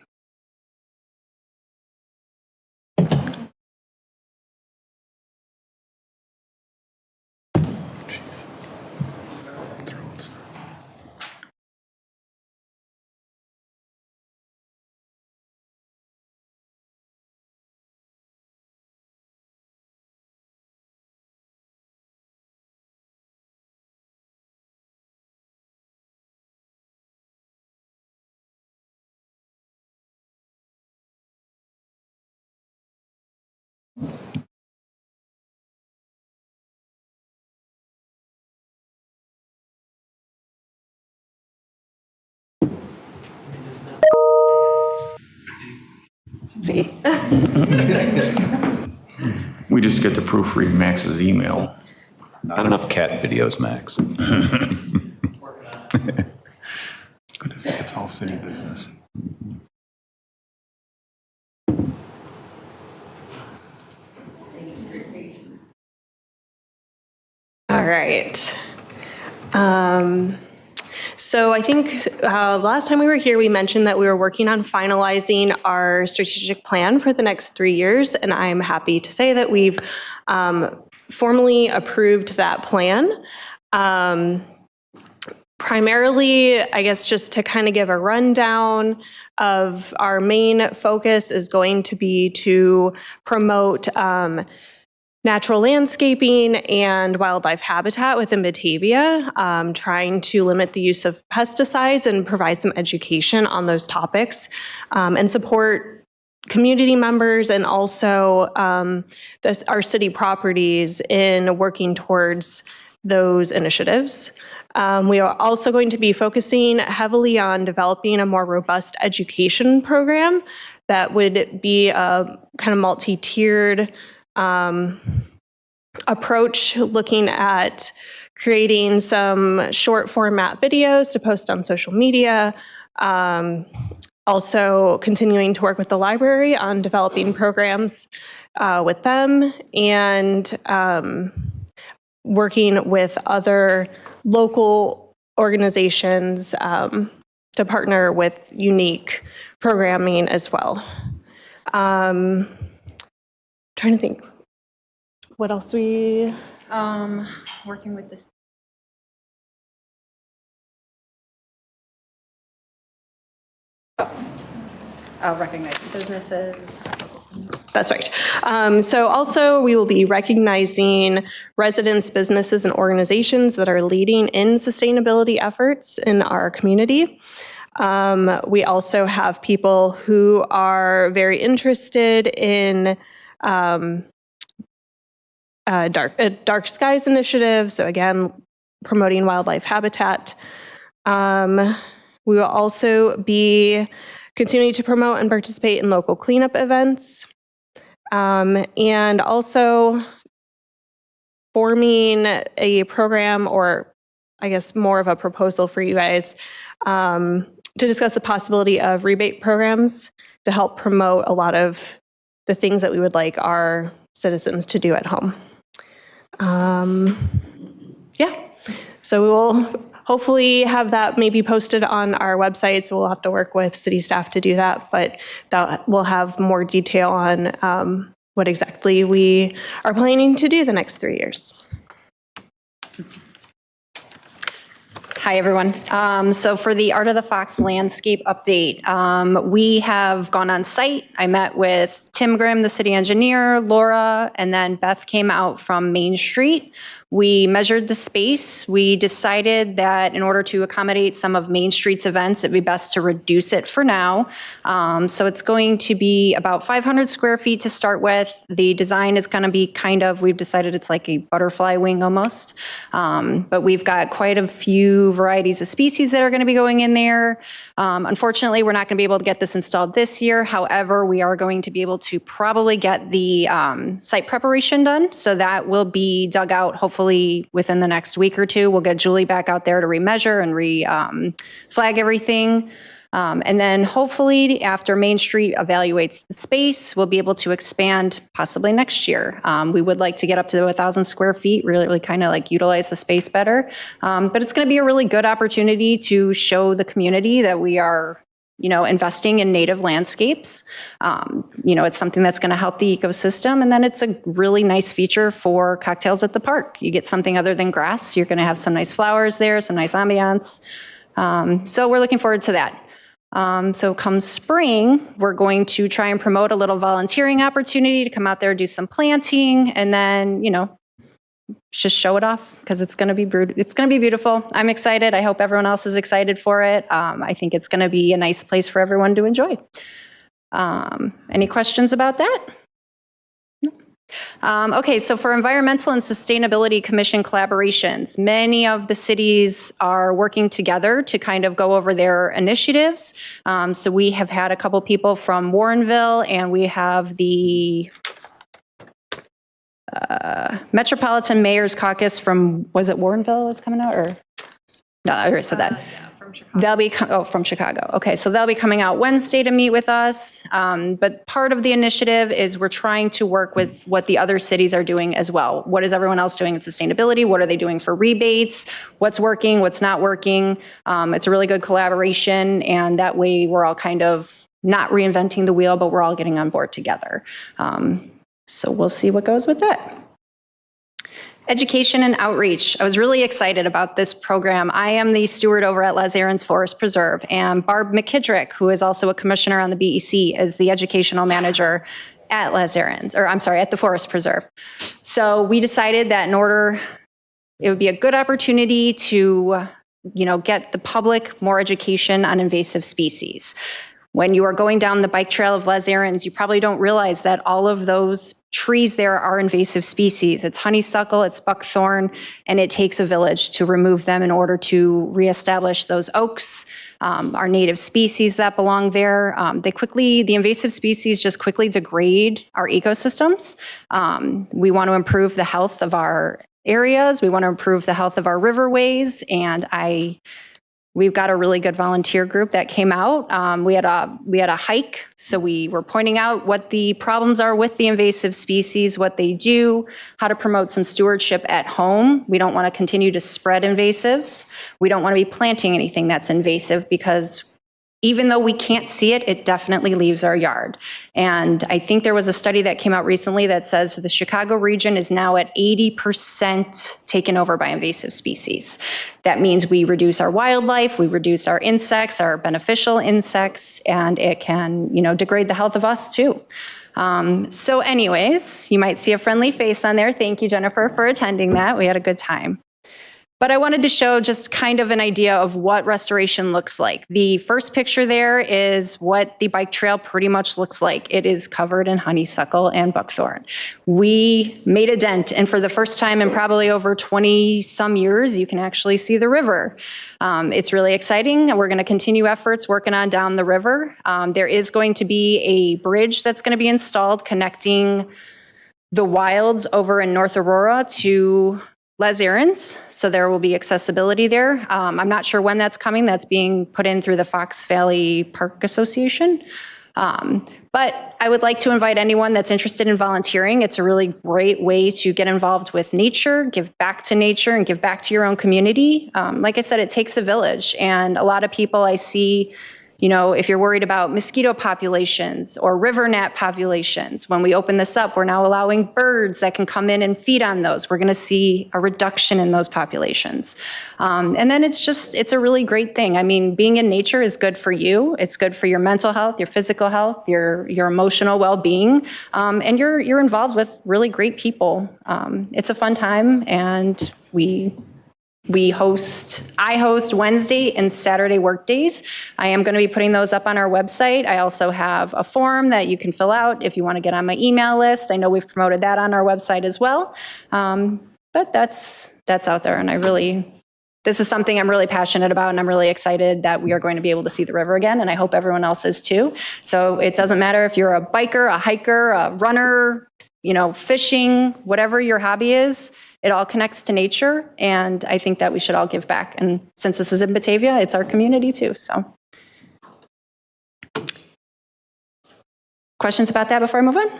See. We just get to proofread Max's email. Not enough cat videos, Max. Good to see it's all city business. All right. So I think last time we were here, we mentioned that we were working on finalizing our strategic plan for the next 3 years, and I'm happy to say that we've formally approved that plan. Primarily, I guess just to kind of give a rundown of our main focus is going to be to promote natural landscaping and wildlife habitat within Batavia, trying to limit the use of pesticides and provide some education on those topics, and support community members and also our city properties in working towards those initiatives. We are also going to be focusing heavily on developing a more robust education program that would be a kind of multi-tiered approach, looking at creating some short format videos to post on social media, also continuing to work with the library on developing programs with them, and working with other local organizations to partner with unique programming as well. Trying to think what else we Working with this recognizing businesses. That's right. So also we will be recognizing residents, businesses, and organizations that are leading in sustainability efforts in our community. We also have people who are very interested in dark skies initiative. So again, promoting wildlife habitat. We will also be continuing to promote and participate in local cleanup events. And also forming a program, or I guess more of a proposal for you guys, to discuss the possibility of rebate programs to help promote a lot of the things that we would like our citizens to do at home. Yeah, so we will hopefully have that maybe posted on our website, so we'll have to work with city staff to do that, but that will have more detail on what exactly we are planning to do the next 3 years. Hi, everyone. So for the Art of the Fox landscape update, we have gone on site. I met with Tim Grimm, the city engineer, Laura, and then Beth came out from Main Street. We measured the space. We decided that in order to accommodate some of Main Street's events, it'd be best to reduce it for now. So it's going to be about 500 square feet to start with. The design is going to be we've decided it's like a butterfly wing almost. But we've got quite a few varieties of species that are going to be going in there. Unfortunately, we're not going to be able to get this installed this year. However, we are going to be able to probably get the site preparation done. So that will be dug out hopefully within the next week or two. We'll get Julie back out there to remeasure and flag everything. And then hopefully after Main Street evaluates the space, we'll be able to expand possibly next year. We would like to get up to 1,000 square feet, really kind of like utilize the space better. But it's going to be a really good opportunity to show the community that we are investing in native landscapes. It's something that's going to help the ecosystem. And then it's a really nice feature for cocktails at the park. You get something other than grass. You're going to have some nice flowers there, some nice ambiance. So we're looking forward to that. So come spring, we're going to try and promote a little volunteering opportunity to come out there, do some planting, and then, just show it off because it's going to be beautiful. I'm excited. I hope everyone else is excited for it. I think it's going to be a nice place for everyone to enjoy. Any questions about that? Okay, so for Environmental and Sustainability Commission collaborations, many of the cities are working together to kind of go over their initiatives. So we have had a couple people from Warrenville, and we have the Metropolitan Mayor's Caucus from, was it Warrenville is coming out, or? No, I already said that. Yeah, from Chicago. They'll be, from Chicago. Okay, so they'll be coming out Wednesday to meet with us. But part of the initiative is we're trying to work with what the other cities are doing as well. What is everyone else doing in sustainability? What are they doing for rebates? What's working? What's not working? It's a really good collaboration, and that way we're all kind of not reinventing the wheel, but we're all getting on board together. So we'll see what goes with that. Education and outreach. I was really excited about this program. I am the steward over at Les Arends Forest Preserve, and Barb McKidrick, who is also a commissioner on the BEC, is the educational manager at Les Arends, or I'm sorry, at the Forest Preserve. So we decided that it would be a good opportunity to, get the public more education on invasive species. When you are going down the bike trail of Les Arends, you probably don't realize that all of those trees there are invasive species. It's honeysuckle, it's buckthorn, and it takes a village to remove them in order to reestablish those oaks, our native species that belong there. The invasive species just quickly degrade our ecosystems. We want to improve the health of our areas. We want to improve the health of our riverways, and we've got a really good volunteer group that came out. We had a hike, so we were pointing out what the problems are with the invasive species, what they do, how to promote some stewardship at home. We don't want to continue to spread invasives. We don't want to be planting anything that's invasive because even though we can't see it, it definitely leaves our yard. And I think there was a study that came out recently that says the Chicago region is now at 80% taken over by invasive species. That means we reduce our wildlife, we reduce our insects, our beneficial insects, and it can, degrade the health of us too. So anyways, you might see a friendly face on there. Thank you, Jennifer, for attending that. We had a good time. But I wanted to show just kind of an idea of what restoration looks like. The first picture there is what the bike trail pretty much looks like. It is covered in honeysuckle and buckthorn. We made a dent, and for the first time in probably over 20 some years, you can actually see the river. It's really exciting. We're going to continue efforts working on down the river. There is going to be a bridge that's going to be installed connecting the wilds over in North Aurora to Les Erins, so there will be accessibility there. I'm not sure when that's coming. That's being put in through the Fox Valley Park Association. But I would like to invite anyone that's interested in volunteering. It's a really great way to get involved with nature, give back to nature, and give back to your own community. Like I said, it takes a village, and a lot of people I see, if you're worried about mosquito populations or river gnat populations, when we open this up, we're now allowing birds that can come in and feed on those. We're going to see a reduction in those populations. And then it's a really great thing. I mean, being in nature is good for you. It's good for your mental health, your physical health, your emotional well-being, and you're involved with really great people. It's a fun time, and I host Wednesday and Saturday work days. I am going to be putting those up on our website. I also have a form that you can fill out if you want to get on my email list. I know we've promoted that on our website as well. But that's out there, and this is something I'm really passionate about, and I'm really excited that we are going to be able to see the river again, and I hope everyone else is too. So it doesn't matter if you're a biker, a hiker, a runner, fishing, whatever your hobby is, it all connects to nature, and I think that we should all give back. And since this is in Batavia, it's our community too, so. Questions about that before I move on?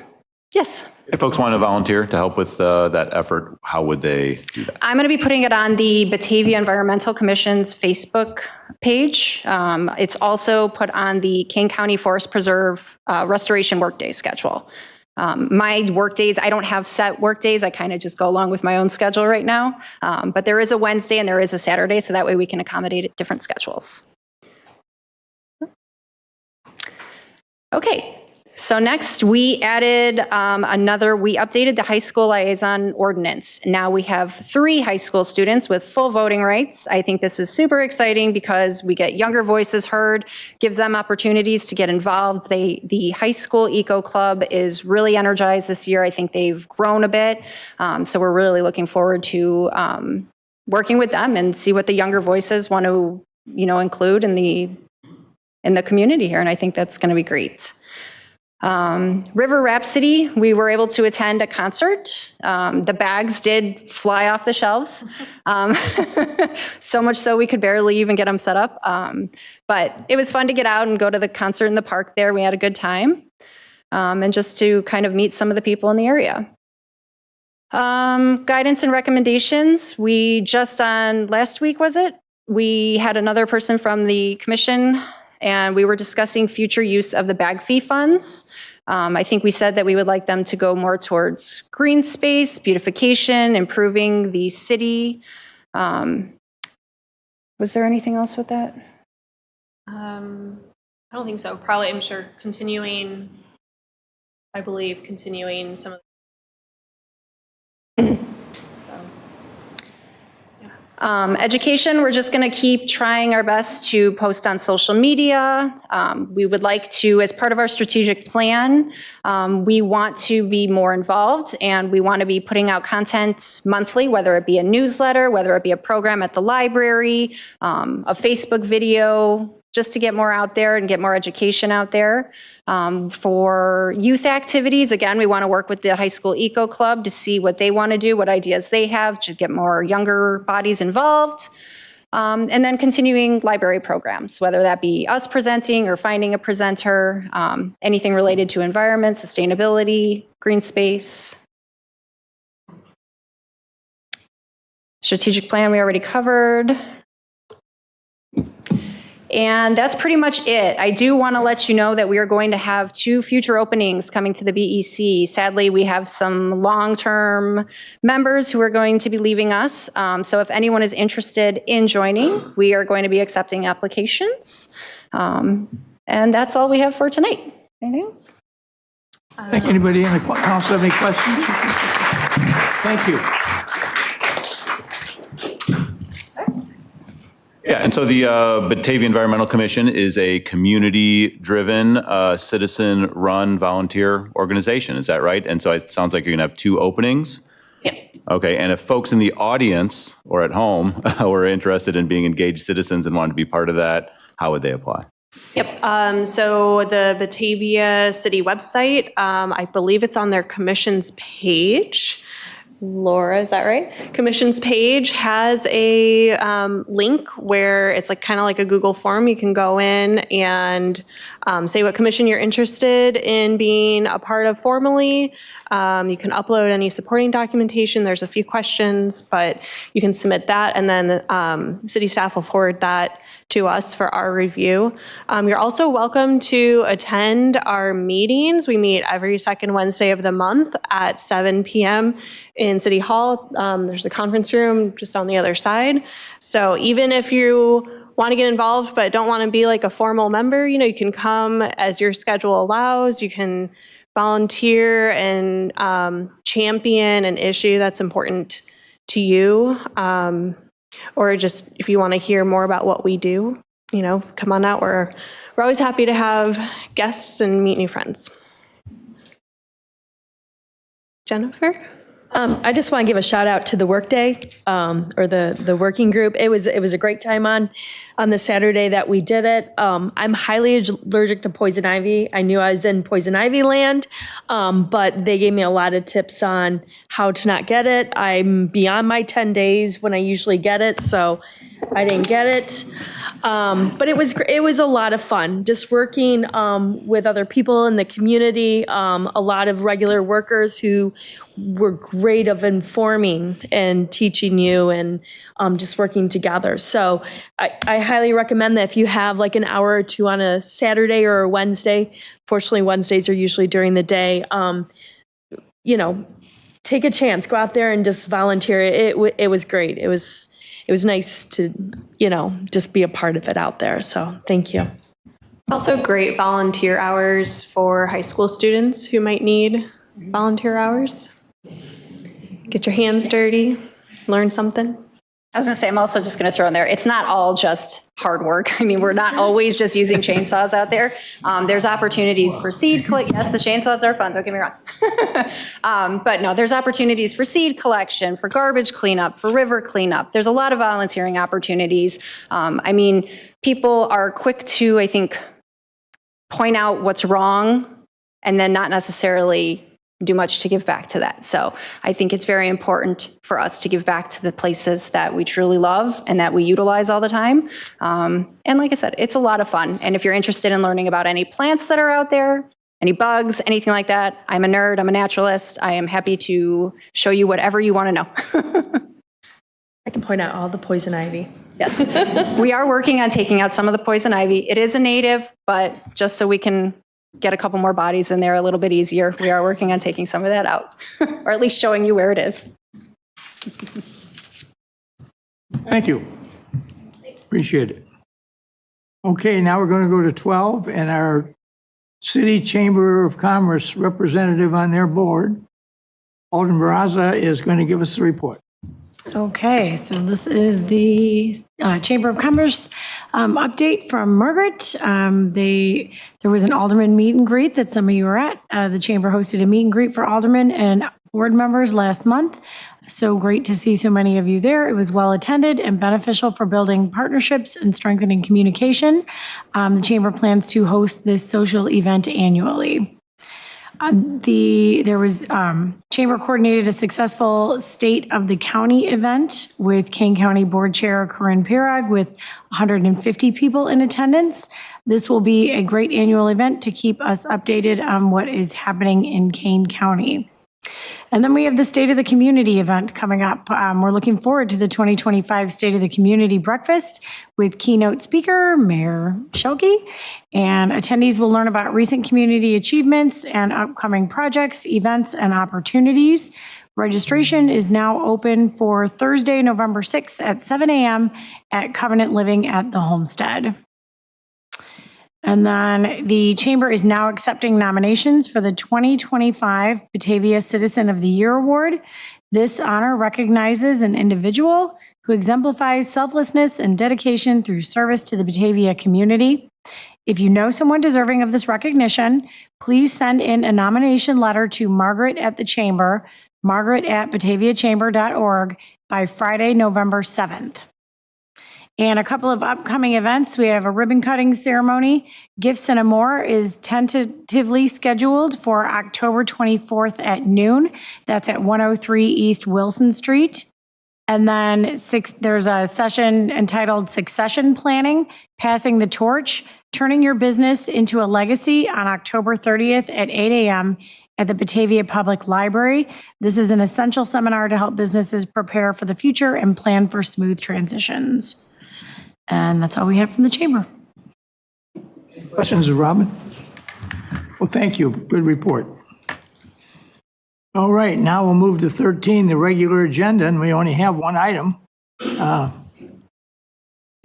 Yes. If folks want to volunteer to help with that effort, how would they do that? I'm going to be putting it on the Batavia Environmental Commission's Facebook page. It's also put on the Kane County Forest Preserve Restoration Workday schedule. My work days, I don't have set work days. I kind of just go along with my own schedule right now. But there is a Wednesday and there is a Saturday, so that way we can accommodate different schedules. Okay, so next we added we updated the high school liaison ordinance. Now we have 3 high school students with full voting rights. I think this is super exciting because we get younger voices heard, gives them opportunities to get involved. The high school eco club is really energized this year. I think they've grown a bit. So we're really looking forward to working with them and see what the younger voices want to, include in the community here. And I think that's going to be great. River Rhapsody, we were able to attend a concert. The bags did fly off the shelves. So much so we could barely even get them set up. But it was fun to get out and go to the concert in the park there. We had a good time. And just to kind of meet some of the people in the area. Guidance and recommendations. We just on last week, we had another person from the commission, and we were discussing future use of the bag fee funds. I think we said that we would like them to go more towards green space, beautification, improving the city. Was there anything else with that? I don't think so. Probably, I'm sure, continuing some of Education, we're just going to keep trying our best to post on social media. We would like to, as part of our strategic plan, we want to be more involved, and we want to be putting out content monthly, whether it be a newsletter, whether it be a program at the library, a Facebook video, just to get more out there and get more education out there. For youth activities, again, we want to work with the high school eco club to see what they want to do, what ideas they have to get more younger bodies involved. And then continuing library programs, whether that be us presenting or finding a presenter, anything related to environment, sustainability, green space. Strategic plan we already covered. And that's pretty much it. I do want to let you know that we are going to have 2 future openings coming to the BEC. Sadly, we have some long-term members who are going to be leaving us. So if anyone is interested in joining, we are going to be accepting applications. And that's all we have for tonight. Anything else? Thank anybody in the council have any questions? Thank you. Yeah, and so the Batavia Environmental Commission is a community-driven, citizen-run volunteer organization. Is that right? And so it sounds like you're going to have 2 openings. Yes. Okay, and if folks in the audience or at home were interested in being engaged citizens and wanted to be part of that, how would they apply? Yep. So the Batavia City website, I believe it's on their commission's page. Laura, is that right? Commission's page has a link where it's like kind of like a Google form. You can go in and say what commission you're interested in being a part of formally. You can upload any supporting documentation. There's a few questions, but you can submit that, and then the city staff will forward that to us for our review. You're also welcome to attend our meetings. We meet every second Wednesday of the month at 7 p.m. in City Hall. There's a conference room just on the other side. So even if you want to get involved but don't want to be like a formal member, you can come as your schedule allows. You can volunteer and champion an issue that's important to you. Or just if you want to hear more about what we do, come on out. We're always happy to have guests and meet new friends. Jennifer? I just want to give a shout out to the workday or the working group. It was a great time on the Saturday that we did it. I'm highly allergic to poison ivy. I knew I was in poison ivy land, but they gave me a lot of tips on how to not get it. I'm beyond my 10 days when I usually get it, so I didn't get it. But it was a lot of fun just working with other people in the community, a lot of regular workers who were great of informing and teaching you and just working together. So I highly recommend that if you have like an hour or 2 on a Saturday or a Wednesday, fortunately Wednesdays are usually during the day, take a chance, go out there and just volunteer. It was great. It was nice to, just be a part of it out there. So thank you. Also great volunteer hours for high school students who might need volunteer hours. Get your hands dirty, learn something. I was going to say, I'm also just going to throw in there, it's not all just hard work. I mean, we're not always just using chainsaws out there. There's opportunities for seed collection. Yes, the chainsaws are fun, don't get me wrong. But no, there's opportunities for seed collection, for garbage cleanup, for river cleanup. There's a lot of volunteering opportunities. People are quick to, I think, point out what's wrong and then not necessarily do much to give back to that. So I think it's very important for us to give back to the places that we truly love and that we utilize all the time. And like I said, it's a lot of fun. And if you're interested in learning about any plants that are out there, any bugs, anything like that, I'm a nerd, I'm a naturalist. I am happy to show you whatever you want to know. I can point out all the poison ivy. Yes, we are working on taking out some of the poison ivy. It is a native, but just so we can get a couple more bodies in there a little bit easier, we are working on taking some of that out, or at least showing you where it is. Thank you. Appreciate it. Okay, now we're going to go to 12, and our City Chamber of Commerce representative on their board, Alden Barraza, is going to give us the report. Okay, so this is the Chamber of Commerce update from Margaret. There was an alderman meet and greet that some of you were at. The Chamber hosted a meet and greet for aldermen and board members last month. So great to see so many of you there. It was well attended and beneficial for building partnerships and strengthening communication. The Chamber plans to host this social event annually. Chamber coordinated a successful State of the County event with Kane County Board Chair Corinne Pirog with 150 people in attendance. This will be a great annual event to keep us updated on what is happening in Kane County. And then we have the State of the Community event coming up. We're looking forward to the 2025 State of the Community Breakfast with keynote speaker Mayor Shelkey. And attendees will learn about recent community achievements and upcoming projects, events, and opportunities. Registration is now open for Thursday, November 6th at 7 a.m. at Covenant Living at the Homestead. And then the Chamber is now accepting nominations for the 2025 Batavia Citizen of the Year Award. This honor recognizes an individual who exemplifies selflessness and dedication through service to the Batavia community. If you know someone deserving of this recognition, please send in a nomination letter to Margaret at the Chamber, margaret@bataviachamber.org by Friday, November 7th. And a couple of upcoming events. We have a ribbon cutting ceremony. Gifts and More is tentatively scheduled for October 24th at noon. That's at 103 East Wilson Street. And then there's a session entitled Succession Planning, Passing the Torch, Turning Your Business into a Legacy on October 30th at 8 a.m. at the Batavia Public Library. This is an essential seminar to help businesses prepare for the future and plan for smooth transitions. And that's all we have from the Chamber. Questions of Robin? Well, thank you. Good report. All right, now we'll move to 13, the regular agenda, and we only have one item. You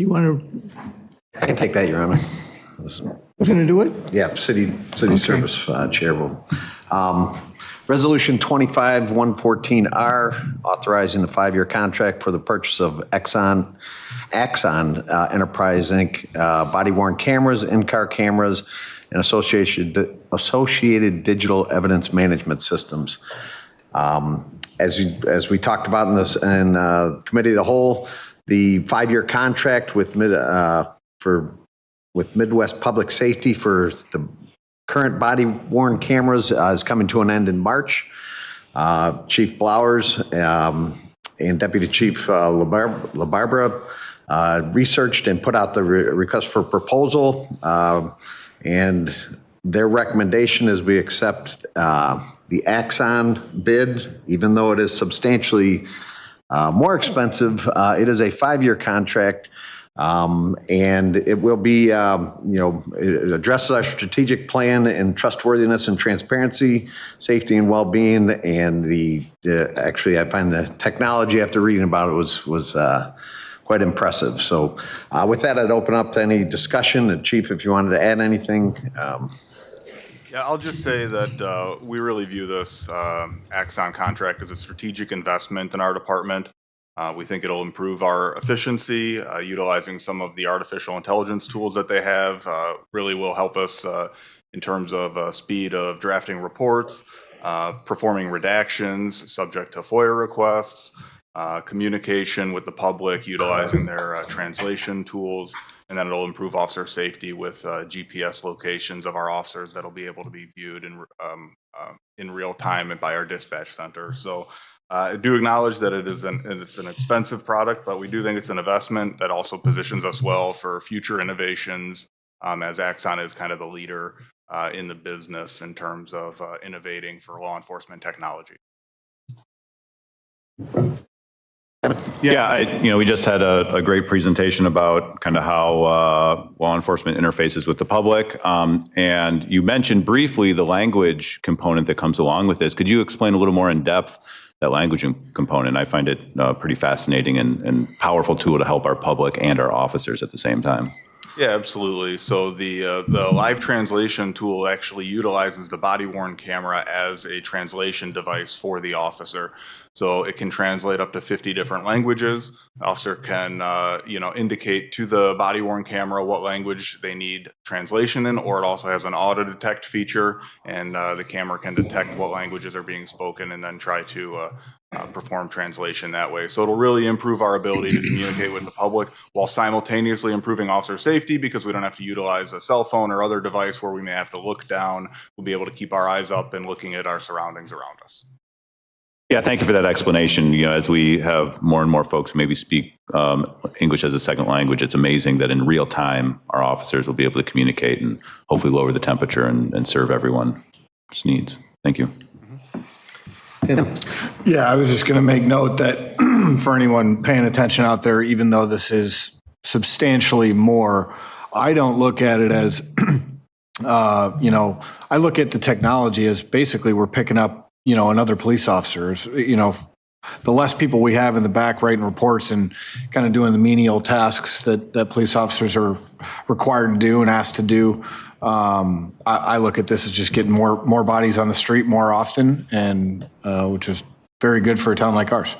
want to? I can take that, Your Honor. Who's going to do it? Yeah, City Service Chair will. Resolution 25-114R, authorizing the 5-year contract for the purchase of Axon Enterprise, Inc., body-worn cameras, in-car cameras, and associated digital evidence management systems. As we talked about in Committee of the Whole, the 5-year contract with Midwest Public Safety for the current body-worn cameras is coming to an end in March. Chief Blowers and Deputy Chief LaBarbera researched and put out the request for proposal, and their recommendation is we accept the Axon bid, even though it is substantially more expensive. It is a 5-year contract. And it will be, it addresses our strategic plan and trustworthiness and transparency, safety and well-being, and actually I find the technology after reading about it was quite impressive. So with that, I'd open up to any discussion. And Chief, if you wanted to add anything. Yeah, I'll just say that we really view this Axon contract as a strategic investment in our department. We think it'll improve our efficiency. Utilizing some of the artificial intelligence tools that they have really will help us in terms of speed of drafting reports, performing redactions subject to FOIA requests, communication with the public utilizing their translation tools, and then it'll improve officer safety with GPS locations of our officers that'll be able to be viewed in real time and by our dispatch center. So I do acknowledge that it's an expensive product, but we do think it's an investment that also positions us well for future innovations, as Axon is kind of the leader in the business in terms of innovating for law enforcement technology. Yeah, we just had a great presentation about kind of how law enforcement interfaces with the public. And you mentioned briefly the language component that comes along with this. Could you explain a little more in depth that language component? I find it pretty fascinating and powerful tool to help our public and our officers at the same time. Yeah, absolutely. So the live translation tool actually utilizes the body-worn camera as a translation device for the officer. So it can translate up to 50 different languages. The officer can, indicate to the body-worn camera what language they need translation in, or it also has an auto-detect feature, and the camera can detect what languages are being spoken and then try to perform translation that way. So it'll really improve our ability to communicate with the public while simultaneously improving officer safety, because we don't have to utilize a cell phone or other device where we may have to look down. We'll be able to keep our eyes up and looking at our surroundings around us. Yeah, thank you for that explanation. As we have more and more folks maybe speak English as a second language, it's amazing that in real time, our officers will be able to communicate and hopefully lower the temperature and serve everyone's needs. Thank you. Yeah, I was just going to make note that for anyone paying attention out there, even though this is substantially more, I don't look at it as, I look at the technology as basically we're picking up, another police officers, the less people we have in the back writing reports and kind of doing the menial tasks that police officers are required to do and asked to do. I look at this as just getting more bodies on the street more often, and which is very good for a town like ours.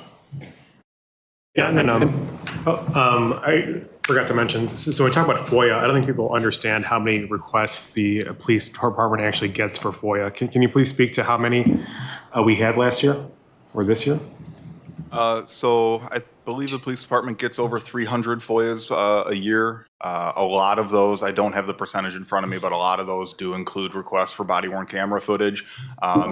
Yeah, and then I forgot to mention, so when we talk about FOIA, I don't think people understand how many requests the police department actually gets for FOIA. Can you please speak to how many we had last year or this year? So I believe the police department gets over 300 FOIAs a year. A lot of those, I don't have the percentage in front of me, but a lot of those do include requests for body-worn camera footage.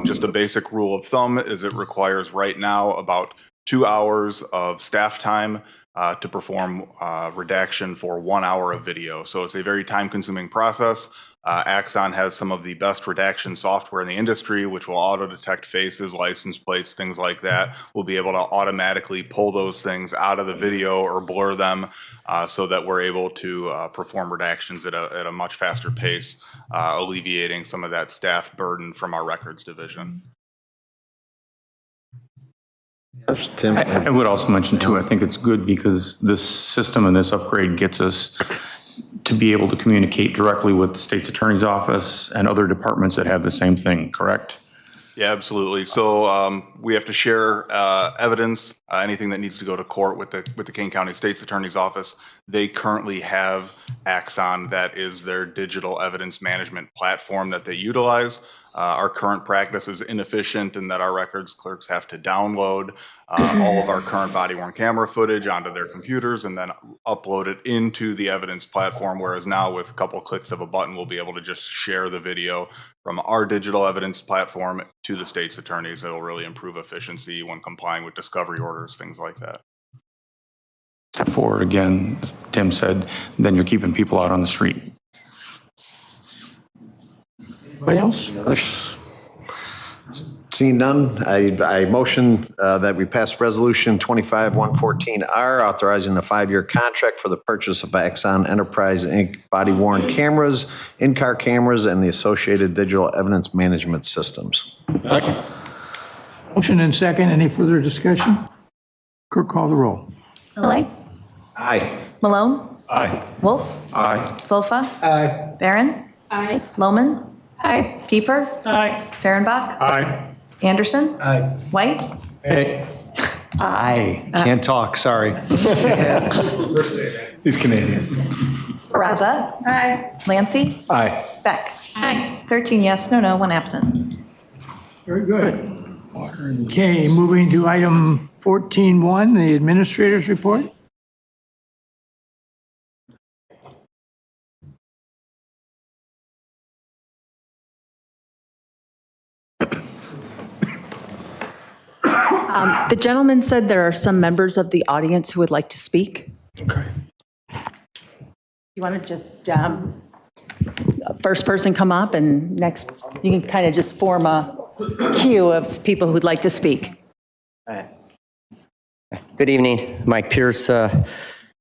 Just a basic rule of thumb is it requires right now about 2 hours of staff time to perform redaction for 1 hour of video. So it's a very time-consuming process. Axon has some of the best redaction software in the industry, which will auto-detect faces, license plates, things like that. We'll be able to automatically pull those things out of the video or blur them so that we're able to perform redactions at a much faster pace, alleviating some of that staff burden from our records division. Tim? I would also mention too, I think it's good because this system and this upgrade gets us to be able to communicate directly with the state's attorney's office and other departments that have the same thing, correct? Yeah, absolutely. So we have to share evidence, anything that needs to go to court with the Kane County State's Attorney's Office. They currently have Axon, that is their digital evidence management platform that they utilize. Our current practice is inefficient in that our records clerks have to download all of our current body-worn camera footage onto their computers and then upload it into the evidence platform, whereas now with a couple clicks of a button, we'll be able to just share the video from our digital evidence platform to the state's attorneys. It'll really improve efficiency when complying with discovery orders, things like that. Step forward again, Tim said, then you're keeping people out on the street. Anybody else? Seeing none, I motion that we pass Resolution 25-114R, authorizing the 5-year contract for the purchase of Axon Enterprise, Inc. body-worn cameras, in-car cameras, and the associated digital evidence management systems. Second. Motion and second. Any further discussion? Clerk, call the roll. Malay? Aye. Malone? Aye. Wolf? Aye. Solfa? Aye. Barron? Aye. Lohman? Aye. Pieper? Aye. Fehrenbach? Aye. Anderson? Aye. White? Hey. Aye. Can't talk, sorry. He's Canadian. Raza? Aye. Lancy? Aye. Beck? Aye. 13 yes, no, 1 absent. Very good. Okay, moving to item 14.1, the administrator's report. The gentleman said there are some members of the audience who would like to speak. Okay. You want to just, first person come up and next, you can kind of just form a queue of people who'd like to speak. Good evening, Mike Pierce.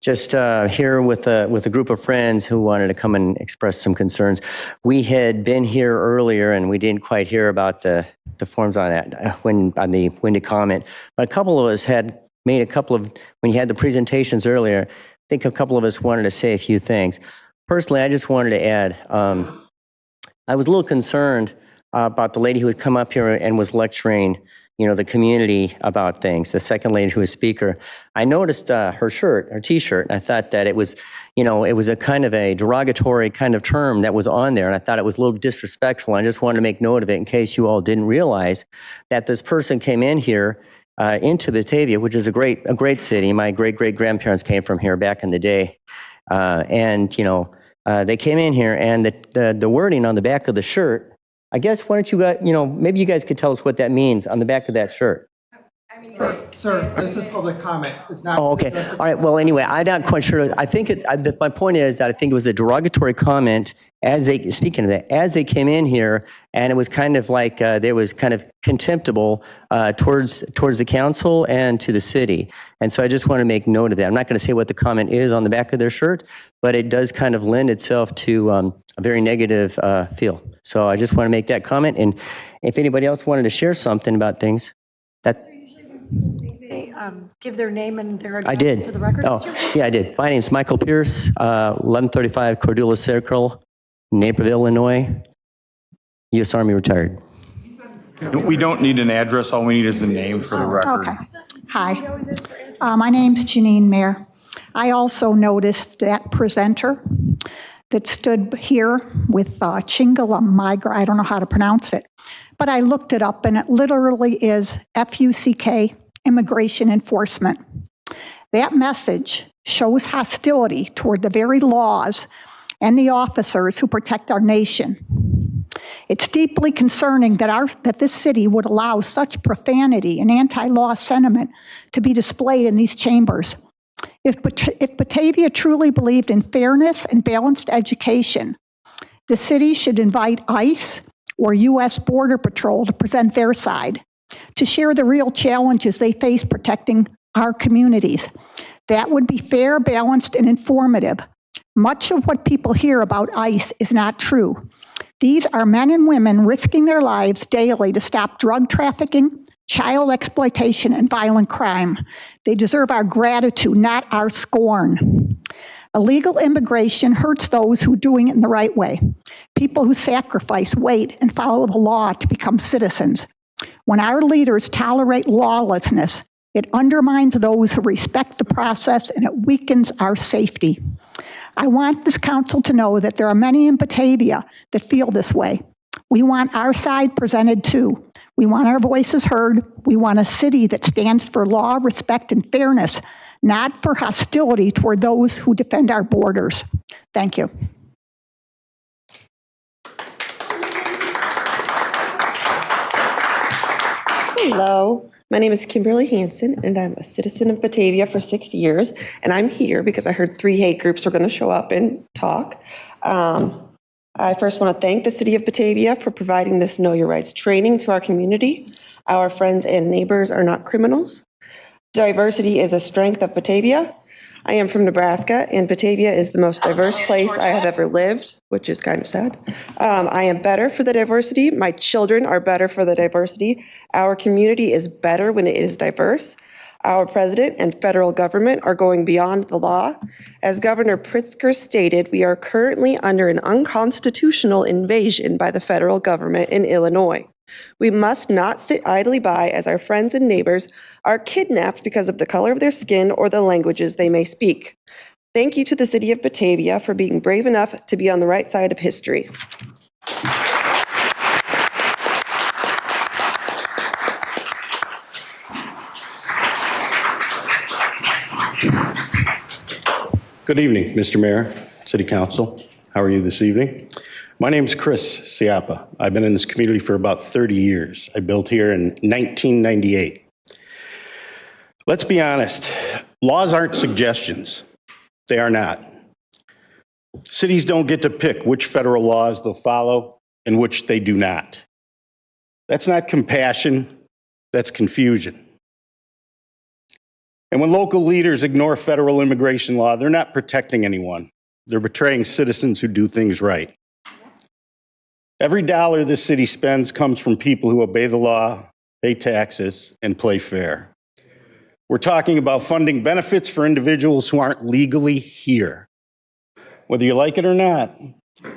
Just here with a group of friends who wanted to come and express some concerns. We had been here earlier and we didn't quite hear about the forms on that, on the windy comment. But a couple of us had made a couple of, when you had the presentations earlier, I think a couple of us wanted to say a few things. Personally, I just wanted to add, I was a little concerned about the lady who had come up here and was lecturing, the community about things, the second lady who was speaker. I noticed her shirt, her t-shirt, and I thought that it was, it was a kind of a derogatory kind of term that was on there, and I thought it was a little disrespectful. I just wanted to make note of it in case you all didn't realize that this person came in here into Batavia, which is a great city. My great-great-grandparents came from here back in the day. They came in here, and the wording on the back of the shirt, I guess, why don't you guys, maybe you guys could tell us what that means on the back of that shirt. Sir, this is public comment. It's not. Oh, okay. All right. Well, anyway, I'm not quite sure. I think my point is that I think it was a derogatory comment speaking of that, as they came in here, and it was kind of like there was kind of contemptible towards the council and to the city. And so I just want to make note of that. I'm not going to say what the comment is on the back of their shirt, but it does kind of lend itself to a very negative feel. So I just want to make that comment. And if anybody else wanted to share something about things, that's. They give their name and their I address did. for the record. Oh, yeah, I did. My name's Michael Pierce, 1135 Cordula Circle, Naperville, Illinois. U.S. Army retired. We don't need an address. All we need is the name for the record. Okay. Hi. My name's Janine Mayer. I also noticed that presenter that stood here with Chingala Migra. I don't know how to pronounce it, but I looked it up and it literally is FUCK, Immigration Enforcement. That message shows hostility toward the very laws and the officers who protect our nation. It's deeply concerning that this city would allow such profanity and anti-law sentiment to be displayed in these chambers. If Batavia truly believed in fairness and balanced education, the city should invite ICE or U.S. Border Patrol to present their side, to share the real challenges they face protecting our communities. That would be fair, balanced, and informative. Much of what people hear about ICE is not true. These are men and women risking their lives daily to stop drug trafficking, child exploitation, and violent crime. They deserve our gratitude, not our scorn. Illegal immigration hurts those who are doing it in the right way, people who sacrifice, wait, and follow the law to become citizens. When our leaders tolerate lawlessness, it undermines those who respect the process and it weakens our safety. I want this council to know that there are many in Batavia that feel this way. We want our side presented too. We want our voices heard. We want a city that stands for law, respect, and fairness, not for hostility toward those who defend our borders. Thank you. Hello, my name is Kimberly Hansen, and I'm a citizen of Batavia for 6 years, and I'm here because I heard 3 hate groups were going to show up and talk. I first want to thank the City of Batavia for providing this Know Your Rights training to our community. Our friends and neighbors are not criminals. Diversity is a strength of Batavia. I am from Nebraska, and Batavia is the most diverse place I have ever lived, which is kind of sad. I am better for the diversity. My children are better for the diversity. Our community is better when it is diverse. Our president and federal government are going beyond the law. As Governor Pritzker stated, we are currently under an unconstitutional invasion by the federal government in Illinois. We must not sit idly by as our friends and neighbors are kidnapped because of the color of their skin or the languages they may speak. Thank you to the City of Batavia for being brave enough to be on the right side of history. Good evening, Mr. Mayor, City Council. How are you this evening? My name is Chris Siapa. I've been in this community for about 30 years. I built here in 1998. Let's be honest, laws aren't suggestions. They are not. Cities don't get to pick which federal laws they'll follow and which they do not. That's not compassion, that's confusion. And when local leaders ignore federal immigration law, they're not protecting anyone. They're betraying citizens who do things right. Every dollar this city spends comes from people who obey the law, pay taxes, and play fair. We're talking about funding benefits for individuals who aren't legally here. Whether you like it or not,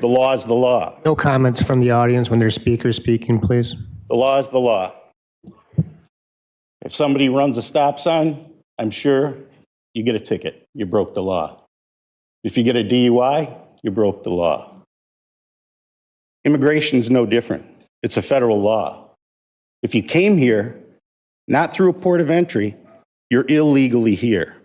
the law is the law. No comments from the audience when there's speakers speaking, please. The law is the law. If somebody runs a stop sign, I'm sure you get a ticket. You broke the law. If you get a DUI, you broke the law. Immigration is no different. It's a federal law. If you came here, not through a port of entry, you're illegally here.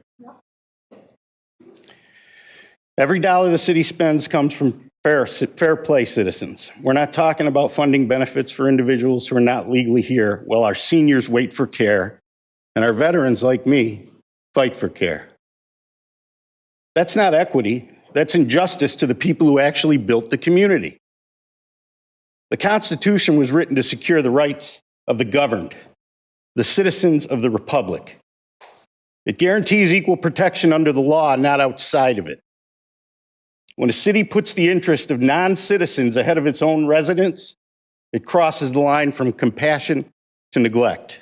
Every dollar the city spends comes from fair play citizens. We're not talking about funding benefits for individuals who are not legally here while our seniors wait for care and our veterans like me fight for care. That's not equity. That's injustice to the people who actually built the community. The Constitution was written to secure the rights of the governed, the citizens of the republic. It guarantees equal protection under the law, not outside of it. When a city puts the interest of non-citizens ahead of its own residents, it crosses the line from compassion to neglect.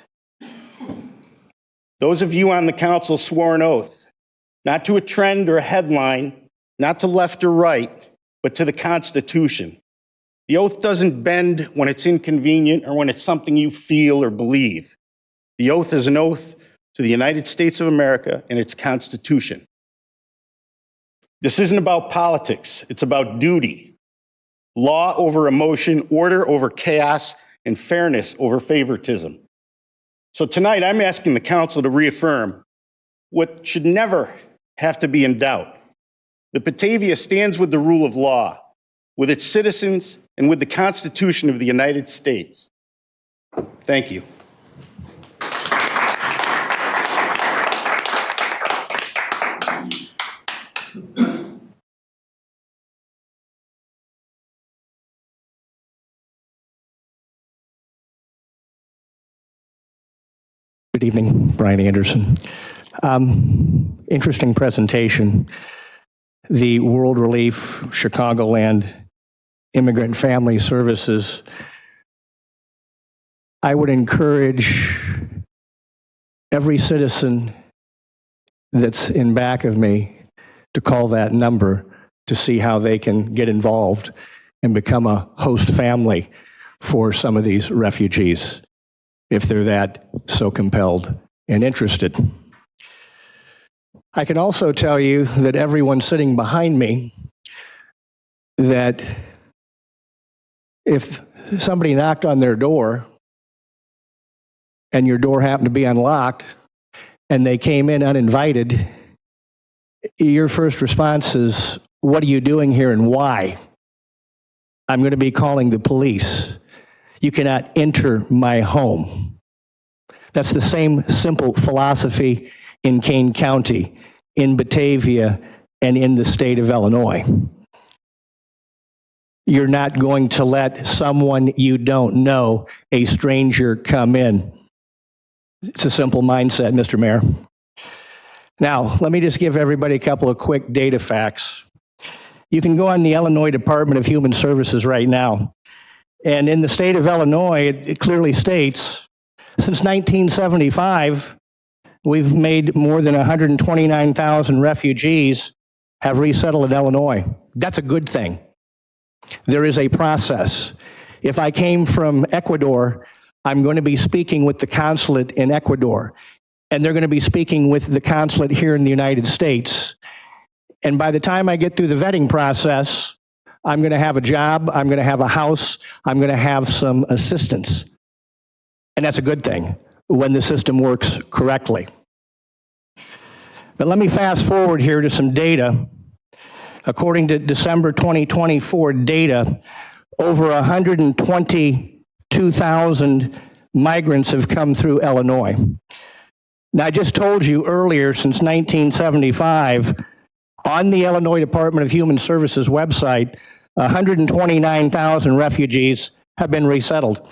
Those of you on the council swore an oath, not to a trend or a headline, not to left or right, but to the Constitution. The oath doesn't bend when it's inconvenient or when it's something you feel or believe. The oath is an oath to the United States of America and its Constitution. This isn't about politics, it's about duty. Law over emotion, order over chaos, and fairness over favoritism. So tonight I'm asking the council to reaffirm what should never have to be in doubt. The Batavia stands with the rule of law, with its citizens, and with the Constitution of the United States. Thank you. Good evening, Brian Anderson. Interesting presentation. The World Relief Chicagoland Immigrant Family Services. I would encourage every citizen that's in back of me to call that number to see how they can get involved and become a host family for some of these refugees, if they're that so compelled and interested. I can also tell you that everyone sitting behind me, that if somebody knocked on their door and your door happened to be unlocked and they came in uninvited, your first response is, "What are you doing here and why?" "I'm going to be calling the police. You cannot enter my home." That's the same simple philosophy in Kane County, in Batavia, and in the state of Illinois. You're not going to let someone you don't know, a stranger, come in. It's a simple mindset, Mr. Mayor. Now, let me just give everybody a couple of quick data facts. You can go on the Illinois Department of Human Services right now, and in the state of Illinois, it clearly states, since 1975, we've made more than 129,000 refugees have resettled in Illinois. That's a good thing. There is a process. If I came from Ecuador, I'm going to be speaking with the consulate in Ecuador, and they're going to be speaking with the consulate here in the United States. And by the time I get through the vetting process, I'm going to have a job, I'm going to have a house, I'm going to have some assistance. And that's a good thing when the system works correctly. But let me fast forward here to some data. According to December 2024 data, over 122,000 migrants have come through Illinois. Now, I just told you earlier, since 1975, on the Illinois Department of Human Services website, 129,000 refugees have been resettled.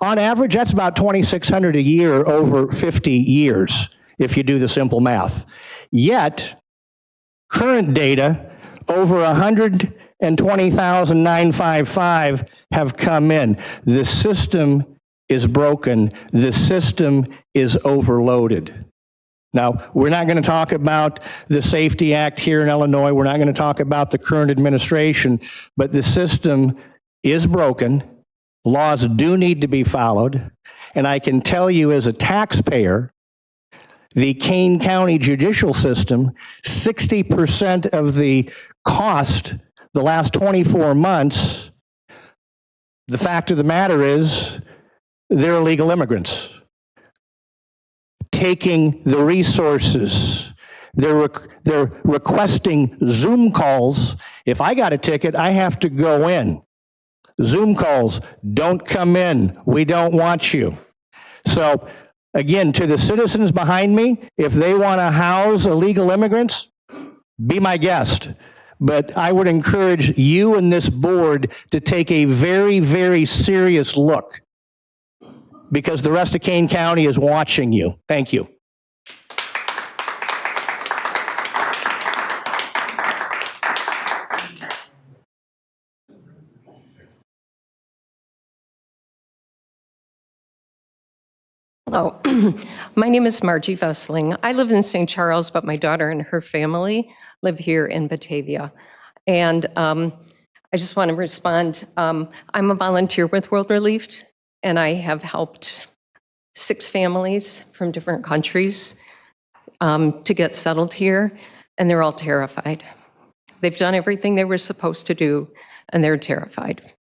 On average, that's about 2,600 a year over 50 years, if you do the simple math. Yet, current data, over 120,955 have come in. The system is broken. The system is overloaded. Now, we're not going to talk about the Safety Act here in Illinois. We're not going to talk about the current administration, but the system is broken. Laws do need to be followed. And I can tell you as a taxpayer, the Kane County judicial system, 60% of the cost the last 24 months, the fact of the matter is they're illegal immigrants. Taking the resources, they're requesting Zoom calls. If I got a ticket, I have to go in. Zoom calls, don't come in, we don't want you. So Again, to the citizens behind me, if they want to house illegal immigrants, be my guest. But I would encourage you and this board to take a very, very serious look, because the rest of Kane County is watching you. Thank you. Hello, my name is Margie Vessling. I live in St. Charles, but my daughter and her family live here in Batavia. And I just want to respond. I'm a volunteer with World Relief, and I have helped 6 families from different countries to get settled here, and they're all terrified. They've done everything they were supposed to do, and they're terrified.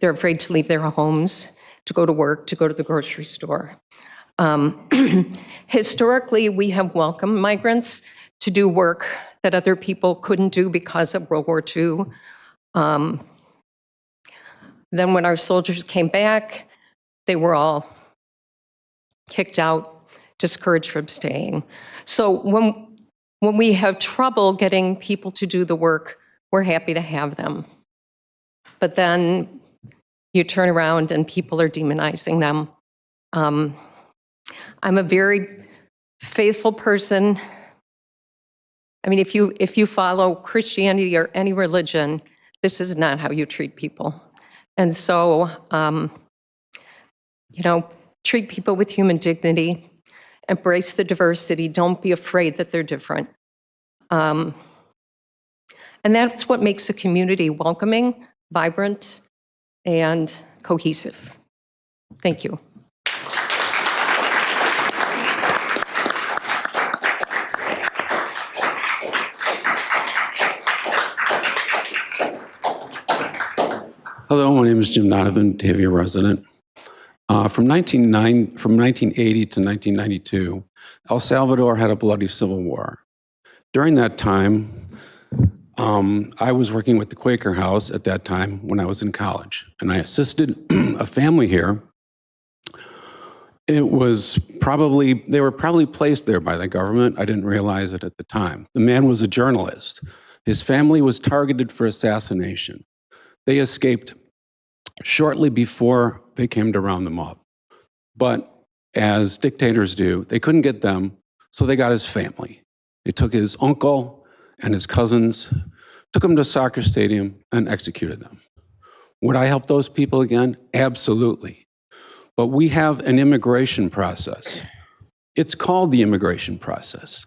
They're afraid to leave their homes, to go to work, to go to the grocery store. Historically, we have welcomed migrants to do work that other people couldn't do because of World War II. Then when our soldiers came back, they were all kicked out, discouraged from staying. So when we have trouble getting people to do the work, we're happy to have them. But then you turn around and people are demonizing them. I'm a very faithful person. I mean, if you follow Christianity or any religion, this is not how you treat people. And so, treat people with human dignity, embrace the diversity, don't be afraid that they're different. And that's what makes a community welcoming, vibrant, and cohesive. Thank you. Hello, my name is Jim Donovan, Batavia resident. From 1980 to 1992, El Salvador had a bloody civil war. During that time, I was working with the Quaker House at that time when I was in college, and I assisted a family here. They were probably placed there by the government. I didn't realize it at the time. The man was a journalist. His family was targeted for assassination. They escaped shortly before they came to round them up. But as dictators do, they couldn't get them, so they got his family. They took his uncle and his cousins, took them to a soccer stadium, and executed them. Would I help those people again? Absolutely. But we have an immigration process. It's called the immigration process.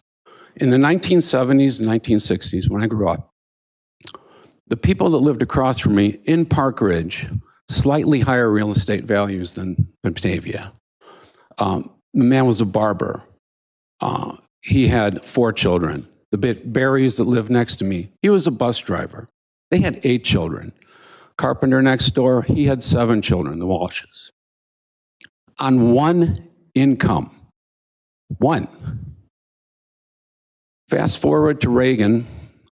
In the 1970s and 1960s, when I grew up, the people that lived across from me in Park Ridge, slightly higher real estate values than Batavia. The man was a barber. He had 4 children. The Barrys that lived next to me, he was a bus driver. They had 8 children. Carpenter next door, he had 7 children, the Walshes. On one income, one. Fast forward to Reagan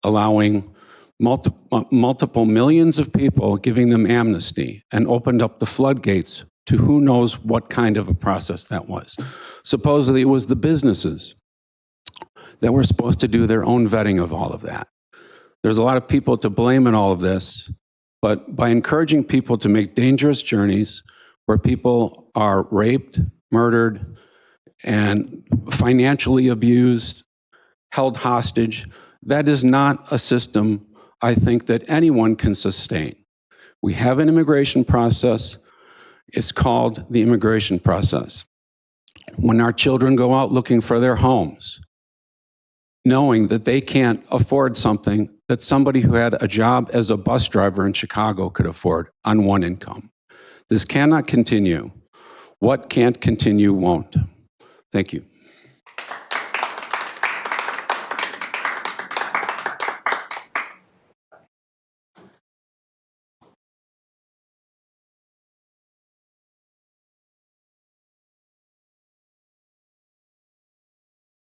allowing multiple millions of people, giving them amnesty, and opened up the floodgates to who knows what kind of a process that was. Supposedly it was the businesses that were supposed to do their own vetting of all of that. There's a lot of people to blame in all of this, but by encouraging people to make dangerous journeys where people are raped, murdered, and financially abused, held hostage, that is not a system I think that anyone can sustain. We have an immigration process. It's called the immigration process. When our children go out looking for their homes, knowing that they can't afford something that somebody who had a job as a bus driver in Chicago could afford on one income. This cannot continue. What can't continue won't. Thank you.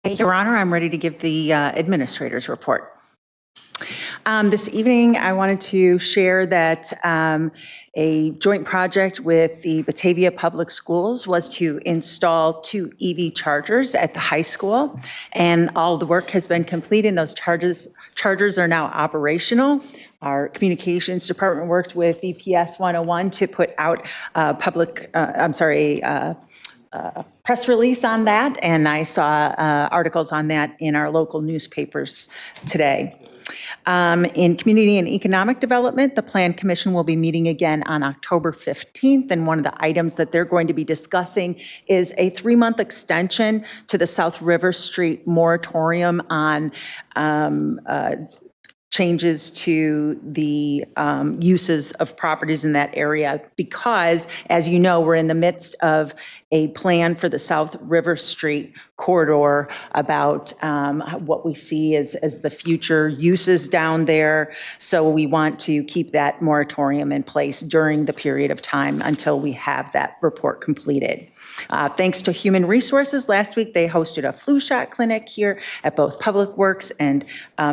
Your Honor, I'm ready to give the administrator's report. This evening, I wanted to share that a joint project with the Batavia Public Schools was to install 2 EV chargers at the high school, and all the work has been completed. Those chargers are now operational. Our communications department worked with EPS 101 to put out press release on that, and I saw articles on that in our local newspapers today. In Community and Economic Development, the Plan Commission will be meeting again on October 15th, and one of the items that they're going to be discussing is a 3-month extension to the South River Street moratorium on changes to the uses of properties in that area, because, as you know, we're in the midst of a plan for the South River Street corridor about what we see as the future uses down there. So we want to keep that moratorium in place during the period of time until we have that report completed. Thanks to Human Resources, last week they hosted a flu shot clinic here at both Public Works and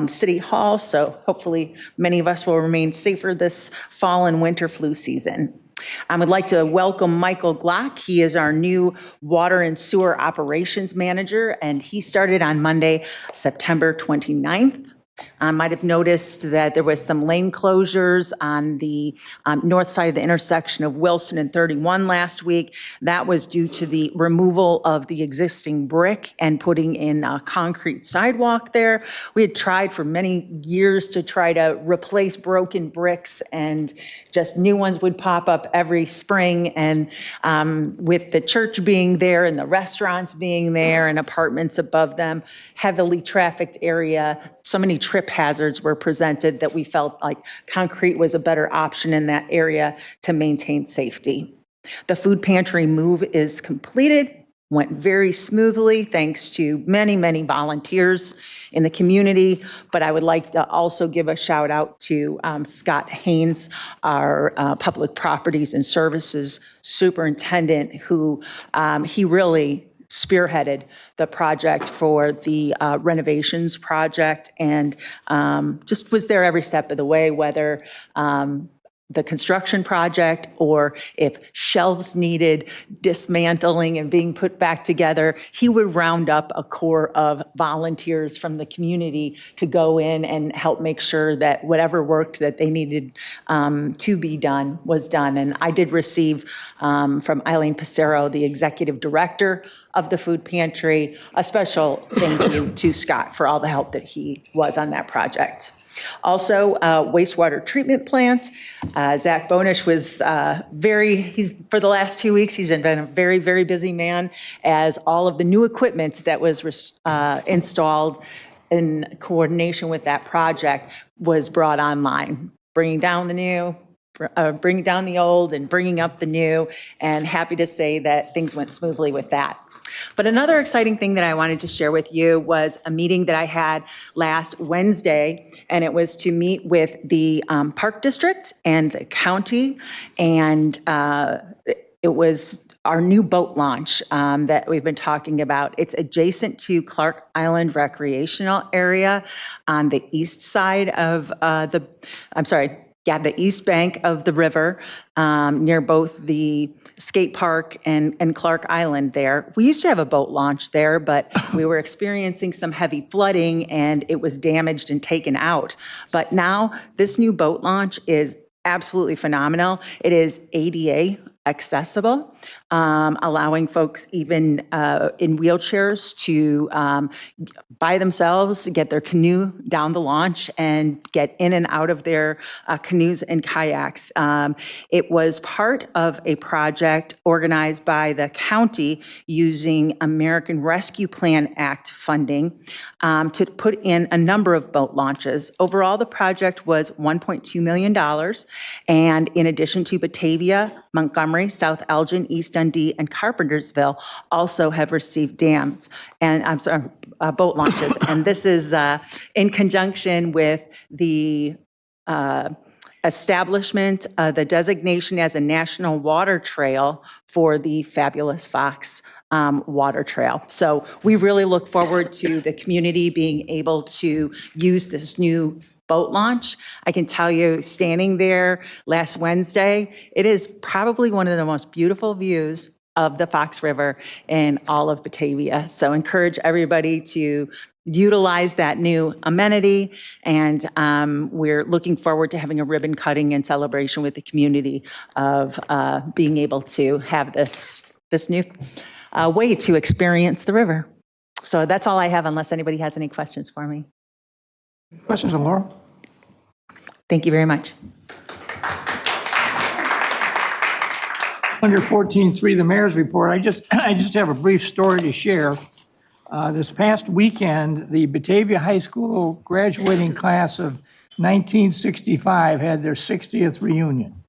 City Hall, so hopefully many of us will remain safer this fall and winter flu season. I would like to welcome Michael Glock. He is our new Water and Sewer Operations Manager, and he started on Monday, September 29th. Might have noticed that there was some lane closures on the north side of the intersection of Wilson and 31 last week. That was due to the removal of the existing brick and putting in a concrete sidewalk there. We had tried for many years to try to replace broken bricks, and just new ones would pop up every spring. And with the church being there and the restaurants being there and apartments above them, heavily trafficked area, so many trip hazards were presented that we felt like concrete was a better option in that area to maintain safety. The food pantry move is completed, went very smoothly thanks to many, many volunteers in the community. But I would like to also give a shout out to Scott Haynes, our Public Properties and Services Superintendent, who he really spearheaded the project for the renovations project, and just was there every step of the way, whether the construction project or if shelves needed dismantling and being put back together. He would round up a core of volunteers from the community to go in and help make sure that whatever work that they needed to be done was done. And I did receive from Eileen Passero, the executive director of the food pantry, a special thank you to Scott for all the help that he was on that project. Also, wastewater treatment plant. Zach Bonish was for the last 2 weeks, he's been a very, very busy man, as all of the new equipment that was installed in coordination with that project was brought online, bringing down the new, bringing down the old and bringing up the new, and happy to say that things went smoothly with that. But another exciting thing that I wanted to share with you was a meeting that I had last Wednesday, and it was to meet with the Park District and the county, and it was our new boat launch that we've been talking about. It's adjacent to Clark Island Recreational Area on the east side of the east bank of the river, near both the skate park and Clark Island there. We used to have a boat launch there, but we were experiencing some heavy flooding and it was damaged and taken out. But now this new boat launch is absolutely phenomenal. It is ADA accessible, allowing folks even in wheelchairs to by themselves get their canoe down the launch and get in and out of their canoes and kayaks. It was part of a project organized by the county using American Rescue Plan Act funding to put in a number of boat launches. Overall, the project was $1.2 million. And in addition to Batavia, Montgomery, South Elgin, East Dundee, and Carpentersville also have received boat launches. And this is in conjunction with the establishment, the designation as a national water trail for the Fabulous Fox Water Trail. So we really look forward to the community being able to use this new boat launch. I can tell you, standing there last Wednesday, it is probably one of the most beautiful views of the Fox River in all of Batavia. So encourage everybody to utilize that new amenity, and we're looking forward to having a ribbon cutting and celebration with the community of being able to have this new way to experience the river. So that's all I have, unless anybody has any questions for me. Questions of Laura? Thank you very much. Under 14.3, the mayor's report, I just have a brief story to share. This past weekend, the Batavia High School graduating class of 1965 had their 60th reunion.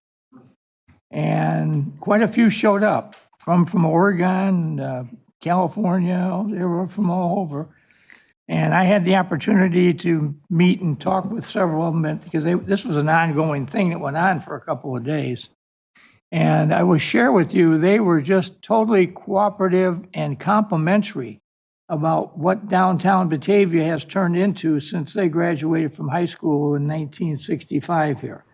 And quite a few showed up from Oregon, California, they were from all over. And I had the opportunity to meet and talk with several of them because this was an ongoing thing that went on for a couple of days. And I will share with you, they were just totally cooperative and complimentary about what downtown Batavia has turned into since they graduated from high school in 1965 here.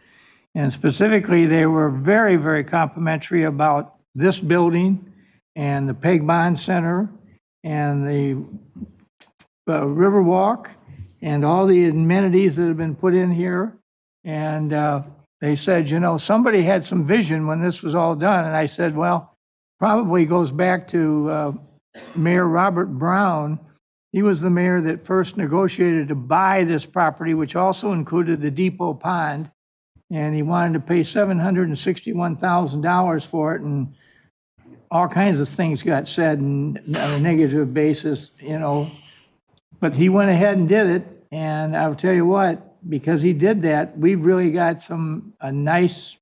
And specifically, they were very, very complimentary about this building and the Peg Bond Center and the Riverwalk and all the amenities that have been put in here. And they said, you know, somebody had some vision when this was all done. And I said, well, probably goes back to Mayor Robert Brown. He was the mayor that first negotiated to buy this property, which also included the Depot Pond. And he wanted to pay $761,000 for it. And all kinds of things got said on a negative basis, you know. But he went ahead and did it. And I'll tell you what, because he did that, we've really got a nice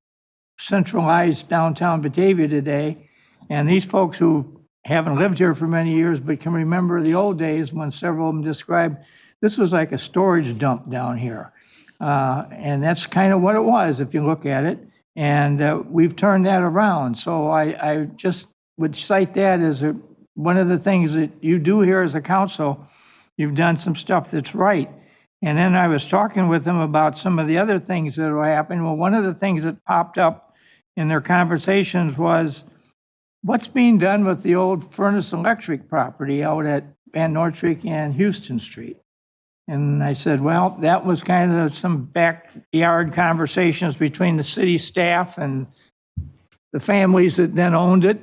centralized downtown Batavia today. And these folks who haven't lived here for many years but can remember the old days when several of them described this was like a storage dump down here. And that's kind of what it was if you look at it. And we've turned that around. So I just would cite that as one of the things that you do here as a council. You've done some stuff that's right. And then I was talking with them about some of the other things that will happen. Well, one of the things that popped up in their conversations was what's being done with the old Furnace Electric property out at Van Noordtreek and Houston Street. And I said, well, that was kind of some backyard conversations between the city staff and the families that then owned it.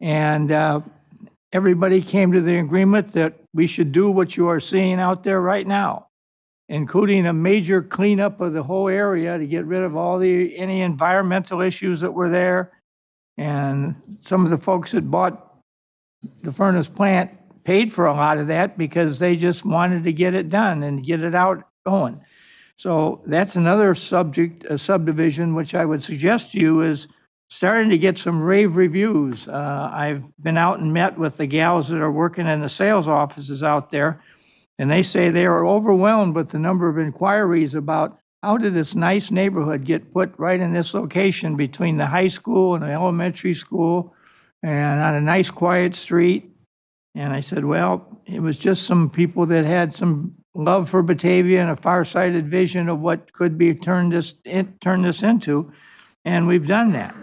And everybody came to the agreement that we should do what you are seeing out there right now, including a major cleanup of the whole area to get rid of any environmental issues that were there. And some of the folks that bought the furnace plant paid for a lot of that because they just wanted to get it done and get it out going. So that's another subject, a subdivision, which I would suggest to you is starting to get some rave reviews. I've been out and met with the gals that are working in the sales offices out there, and they say they are overwhelmed with the number of inquiries about how did this nice neighborhood get put right in this location between the high school and the elementary school and on a nice quiet street. And I said, well, it was just some people that had some love for Batavia and a far-sighted vision of what could be turn this into, and we've done that.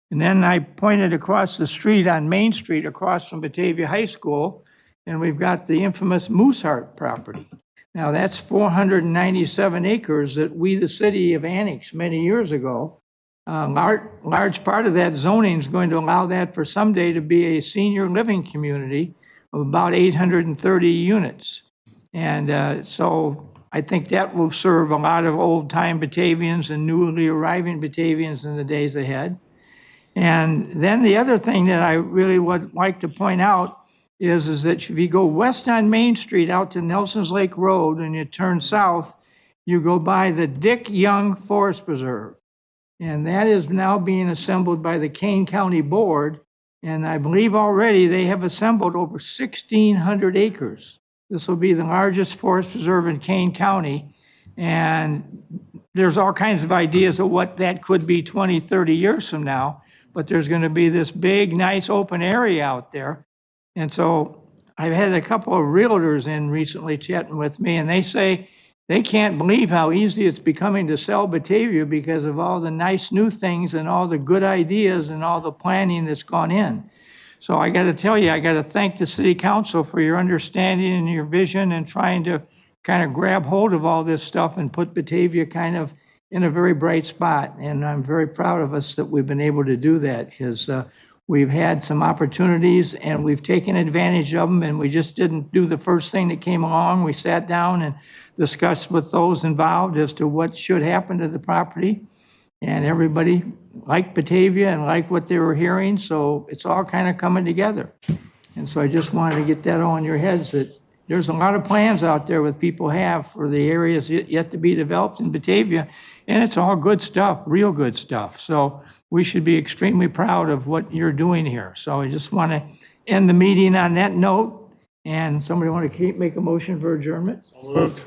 And then I pointed across the street on Main Street across from Batavia High School, and we've got the infamous Mooseheart property. Now that's 497 acres that we, the city, have annexed many years ago. Large part of that zoning is going to allow that for someday to be a senior living community of about 830 units. And so I think that will serve a lot of old-time Batavians and newly arriving Batavians in the days ahead. And then the other thing that I really would like to point out is that if you go west on Main Street out to Nelson's Lake Road and you turn south, you go by the Dick Young Forest Preserve. And that is now being assembled by the Kane County Board. And I believe already they have assembled over 1,600 acres. This will be the largest forest preserve in Kane County. And there's all kinds of ideas of what that could be 20, 30 years from now. But there's going to be this big, nice open area out there. And so I've had a couple of realtors in recently chatting with me, and they say they can't believe how easy it's becoming to sell Batavia because of all the nice new things and all the good ideas and all the planning that's gone in. So I got to tell you, I got to thank the city council for your understanding and your vision and trying to kind of grab hold of all this stuff and put Batavia kind of in a very bright spot. And I'm very proud of us that we've been able to do that because we've had some opportunities and we've taken advantage of them, and we just didn't do the first thing that came along. We sat down and discussed with those involved as to what should happen to the property. And everybody liked Batavia and liked what they were hearing, so it's all kind of coming together. And so I just wanted to get that all in your heads that there's a lot of plans out there with people have for the areas yet to be developed in Batavia, and it's all good stuff, real good stuff. So we should be extremely proud of what you're doing here. So I just want to end the meeting on that note, and somebody want to make a motion for adjournment? Moved.